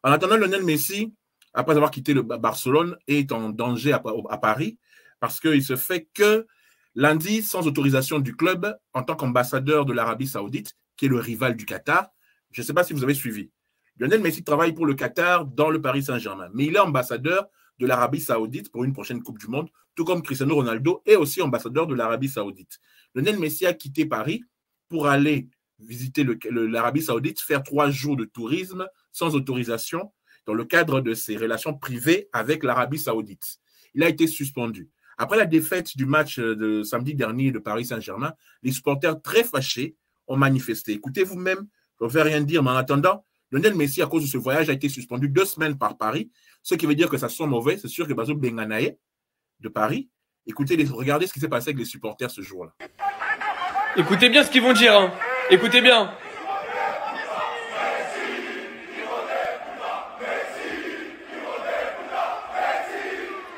En attendant, Lionel Messi, après avoir quitté le Barcelone, est en danger à Paris parce qu'il se fait que lundi, sans autorisation du club, en tant qu'ambassadeur de l'Arabie Saoudite, qui est le rival du Qatar, je ne sais pas si vous avez suivi. Lionel Messi travaille pour le Qatar dans le Paris Saint-Germain, mais il est ambassadeur de l'Arabie Saoudite pour une prochaine Coupe du Monde, tout comme Cristiano Ronaldo est aussi ambassadeur de l'Arabie Saoudite. Lionel Messi a quitté Paris pour aller visiter l'Arabie Saoudite, faire 3 jours de tourisme sans autorisation dans le cadre de ses relations privées avec l'Arabie Saoudite. Il a été suspendu. Après la défaite du match de samedi dernier de Paris Saint-Germain, les supporters très fâchés ont manifesté. Écoutez vous-même, je ne vais rien dire, mais en attendant, Lionel Messi, à cause de ce voyage, a été suspendu 2 semaines par Paris, ce qui veut dire que ça sent mauvais. C'est sûr que Bazo Benganaye de Paris, regardez ce qui s'est passé avec les supporters ce jour-là. Écoutez bien ce qu'ils vont dire, hein. Écoutez bien.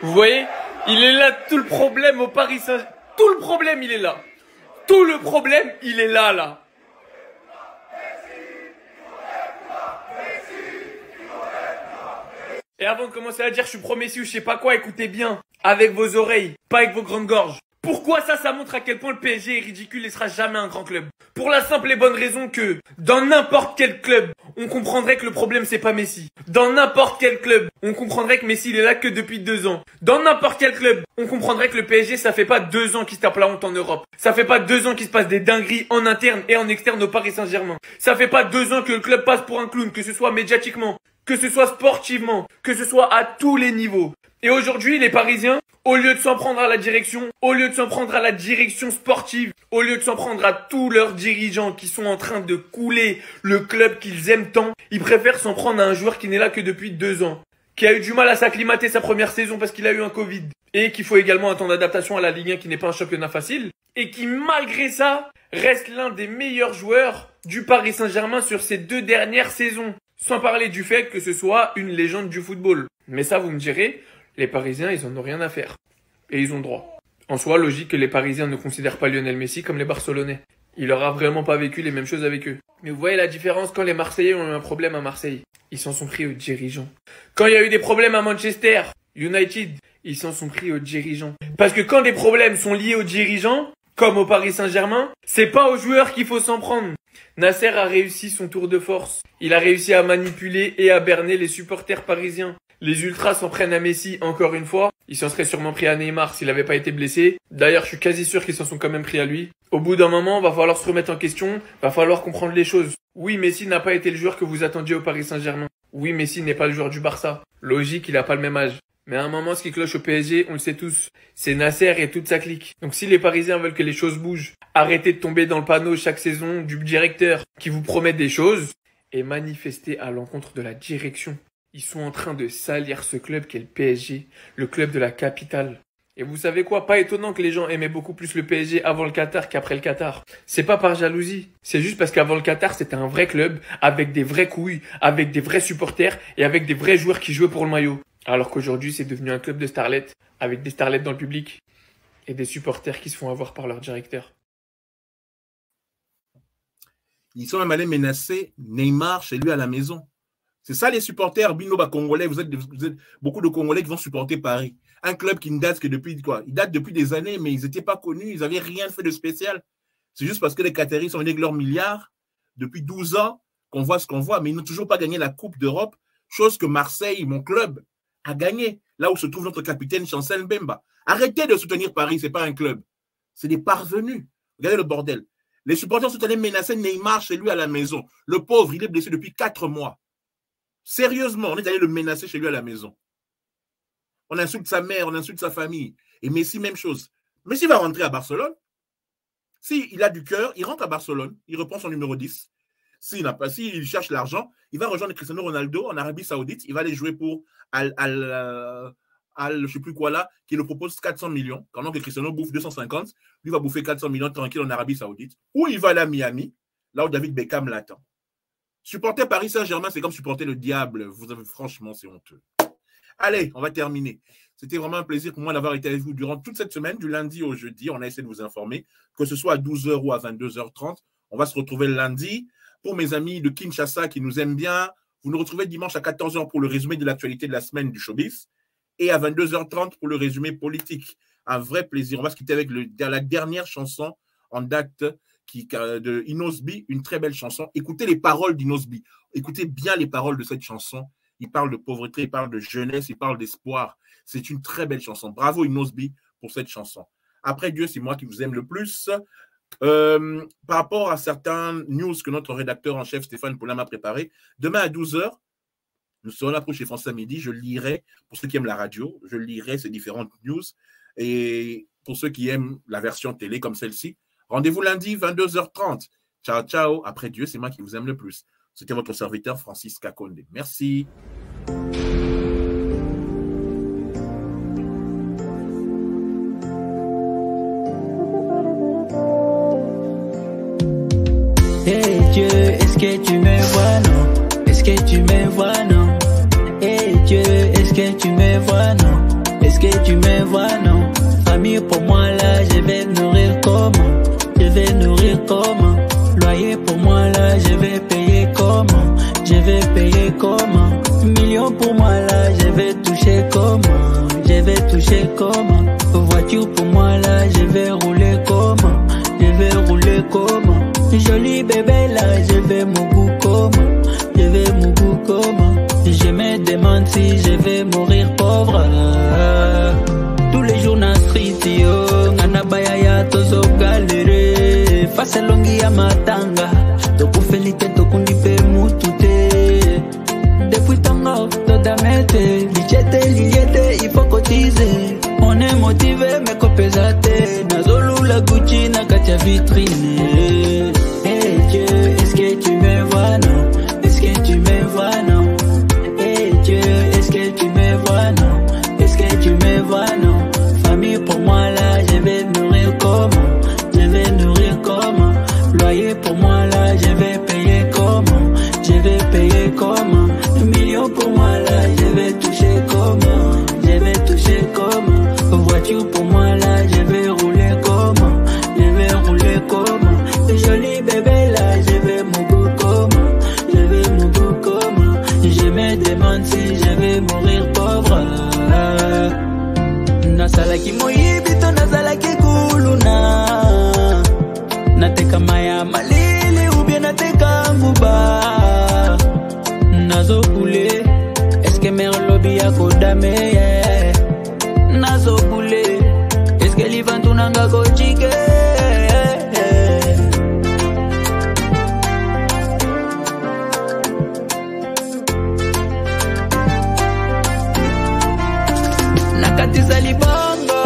Vous voyez, il est là tout le problème au Paris Saint-Germain. Tout le problème, il est là. Tout le problème, il est là. Et avant de commencer à dire je suis pro-Messi ou je sais pas quoi, écoutez bien. avec vos oreilles, pas avec vos grandes gorges. Pourquoi ça montre à quel point le PSG est ridicule et sera jamais un grand club. Pour la simple et bonne raison que, dans n'importe quel club, on comprendrait que le problème c'est pas Messi. Dans n'importe quel club, on comprendrait que Messi il est là que depuis 2 ans. Dans n'importe quel club, on comprendrait que le PSG ça fait pas 2 ans qu'il se tape la honte en Europe. Ça fait pas 2 ans qu'il se passe des dingueries en interne et en externe au Paris Saint-Germain. Ça fait pas 2 ans que le club passe pour un clown, que ce soit médiatiquement, que ce soit sportivement, que ce soit à tous les niveaux. Et aujourd'hui, les Parisiens, au lieu de s'en prendre à la direction, au lieu de s'en prendre à la direction sportive, au lieu de s'en prendre à tous leurs dirigeants qui sont en train de couler le club qu'ils aiment tant, ils préfèrent s'en prendre à un joueur qui n'est là que depuis 2 ans, qui a eu du mal à s'acclimater sa première saison parce qu'il a eu un Covid, et qu'il faut également un temps d'adaptation à la Ligue 1 qui n'est pas un championnat facile, et qui malgré ça, reste l'un des meilleurs joueurs du Paris Saint-Germain sur ces 2 dernières saisons. Sans parler du fait que ce soit une légende du football. Mais ça, vous me direz, les Parisiens, ils en ont rien à faire. Et ils ont le droit. En soi, logique que les Parisiens ne considèrent pas Lionel Messi comme les Barcelonais. Il aura vraiment pas vécu les mêmes choses avec eux. Mais vous voyez la différence quand les Marseillais ont eu un problème à Marseille. Ils s'en sont pris aux dirigeants. Quand il y a eu des problèmes à Manchester United, ils s'en sont pris aux dirigeants. Parce que quand des problèmes sont liés aux dirigeants, comme au Paris Saint-Germain, c'est pas aux joueurs qu'il faut s'en prendre. Nasser a réussi son tour de force. Il a réussi à manipuler et à berner les supporters parisiens. Les ultras s'en prennent à Messi encore une fois. Ils s'en seraient sûrement pris à Neymar s'il n'avait pas été blessé. D'ailleurs, je suis quasi sûr qu'ils s'en sont quand même pris à lui. Au bout d'un moment, va falloir se remettre en question. Va falloir comprendre les choses. Oui, Messi n'a pas été le joueur que vous attendiez au Paris Saint-Germain. Oui, Messi n'est pas le joueur du Barça. Logique, il n'a pas le même âge. Mais à un moment, ce qui cloche au PSG, on le sait tous, c'est Nasser et toute sa clique. Donc si les Parisiens veulent que les choses bougent, arrêtez de tomber dans le panneau chaque saison du directeur qui vous promet des choses et manifestez à l'encontre de la direction. Ils sont en train de salir ce club qu'est le PSG, le club de la capitale. Et vous savez quoi? Pas étonnant que les gens aimaient beaucoup plus le PSG avant le Qatar qu'après le Qatar. C'est pas par jalousie. C'est juste parce qu'avant le Qatar, c'était un vrai club, avec des vraies couilles, avec des vrais supporters et avec des vrais joueurs qui jouaient pour le maillot. Alors qu'aujourd'hui, c'est devenu un club de starlets, avec des starlets dans le public et des supporters qui se font avoir par leur directeur. Ils sont même allés menacer Neymar chez lui à la maison. C'est ça les supporters Binoba congolais. Vous êtes beaucoup de Congolais qui vont supporter Paris. Un club qui ne date que depuis quoi? Il date depuis des années, mais ils n'étaient pas connus, ils n'avaient rien fait de spécial. C'est juste parce que les Qataris sont venus avec leurs milliards depuis 12 ans qu'on voit ce qu'on voit, mais ils n'ont toujours pas gagné la Coupe d'Europe, chose que Marseille, mon club, a gagné. Là où se trouve notre capitaine Chancel Mbemba. Arrêtez de soutenir Paris, ce n'est pas un club. C'est des parvenus. Regardez le bordel. Les supporters sont allés menacer Neymar chez lui à la maison. Le pauvre, il est blessé depuis 4 mois. Sérieusement, on est allé le menacer chez lui à la maison. On insulte sa mère, on insulte sa famille. Et Messi, même chose. Messi va rentrer à Barcelone. S'il a du cœur, il rentre à Barcelone. Il reprend son numéro 10. S'il cherche l'argent, il va rejoindre Cristiano Ronaldo en Arabie Saoudite. Il va aller jouer pour je ne sais plus quoi là, qui le propose 400 millions. Pendant que Cristiano bouffe 250, lui va bouffer 400 millions tranquille en Arabie Saoudite. Ou il va aller à Miami, là où David Beckham l'attend. Supporter Paris Saint-Germain, c'est comme supporter le diable. Franchement, c'est honteux. Allez, on va terminer. C'était vraiment un plaisir pour moi d'avoir été avec vous durant toute cette semaine, du lundi au jeudi. On a essayé de vous informer, que ce soit à 12h ou à 22h30. On va se retrouver le lundi. Pour mes amis de Kinshasa qui nous aiment bien, vous nous retrouvez dimanche à 14h pour le résumé de l'actualité de la semaine du showbiz et à 22h30 pour le résumé politique. Un vrai plaisir. On va se quitter avec la dernière chanson en date de Inosbi, une très belle chanson. Écoutez les paroles d'Inosbi. Écoutez bien les paroles de cette chanson. Il parle de pauvreté, il parle de jeunesse, il parle d'espoir. C'est une très belle chanson. Bravo Inosbi pour cette chanson. Après Dieu, c'est moi qui vous aime le plus. Par rapport à certains news que notre rédacteur en chef Stéphane Poulin m'a préparé, demain à 12h, nous serons là pour chez France à midi. Je lirai, pour ceux qui aiment la radio, je lirai ces différentes news. Et pour ceux qui aiment la version télé comme celle-ci, rendez-vous lundi 22h30. Ciao, ciao. Après Dieu, c'est moi qui vous aime le plus. C'était votre serviteur Francis Kakonde. Merci. Hey Dieu, est-ce que tu me vois, non? Est-ce que tu me vois, non? Hey Dieu, est-ce que tu me vois, non? Est-ce que tu me vois, non? Famille pour moi là, je vais nourrir comment? Je vais nourrir comment? Loyer pour moi là, je vais payer comment? Je vais payer comment? Millions millions pour moi là, je vais toucher comment? Je vais toucher comment? Voiture pour moi là, je vais rouler comment? Je vais rouler comment? Joli bébé là, je vais mon goût comment? Je vais mon goût comment? Je me demande si je vais mourir pauvre. Tous les jours na street yo, ngana bayaya tozo galere. Face longi ya matanga, toku felite toku nipe mutute. Depuis tango, toda mete, lichete, liliete, il faut cotiser. On est motivé, mais copésate. Nazolu la Gucci na katia vitrine. Hey Dieu, est-ce que tu me vois non? Est-ce que tu me vois non? Hey Dieu, est-ce que tu me vois non? Est-ce que tu me vois non? Famille pour moi là, je vais nourrir comment? Je vais nourrir comment? Loyer pour moi là, je vais payer comment? Je vais payer comment? Millions pour moi là, je vais toucher comment? Je vais toucher comment? Voiture pour moi là, je vais rouler comment? Je vais rouler comment? Joli bébé là, je vais mon goût comment? Je vais mon goût comment? Je me demande si je vais mourir pauvre. Nasalaki moyibito, nasalaki kuluna. Nateka maya malili, ou bien nateka nguba. Nazo boule, est-ce que mer lobby a kodame? Nazo boule, est-ce que livantu nanga kochike? Nakatiza libongo,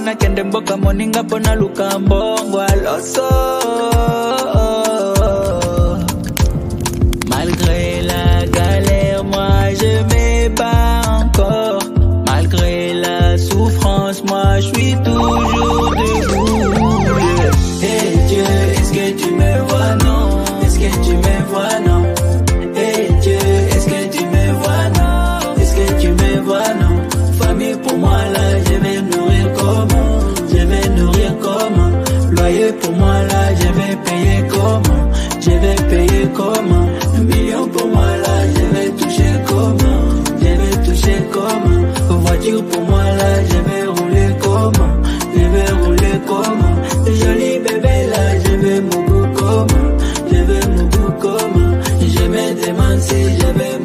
nakende mboka moninga pona lukambongo aloso. Malgré la galère, moi je me bats encore. Malgré la souffrance, moi je suis toujours debout. Hey Dieu, est-ce que tu me vois non? Est-ce que tu me vois non? Hey Dieu, est-ce que tu me vois non? Est-ce que tu me vois non? Famille pour moi là, je vais nourrir comment? Je vais nourrir comment? Loyer pour moi là, je vais payer comment? Je vais payer comment? Millions pour moi là, je vais toucher comment? Je vais toucher comment? Voiture pour moi là, je vais rouler comment? Je vais rouler comment? Joli bébé là, je vais mon goût comment? Je vais mon goût comment? Je me demande si je vais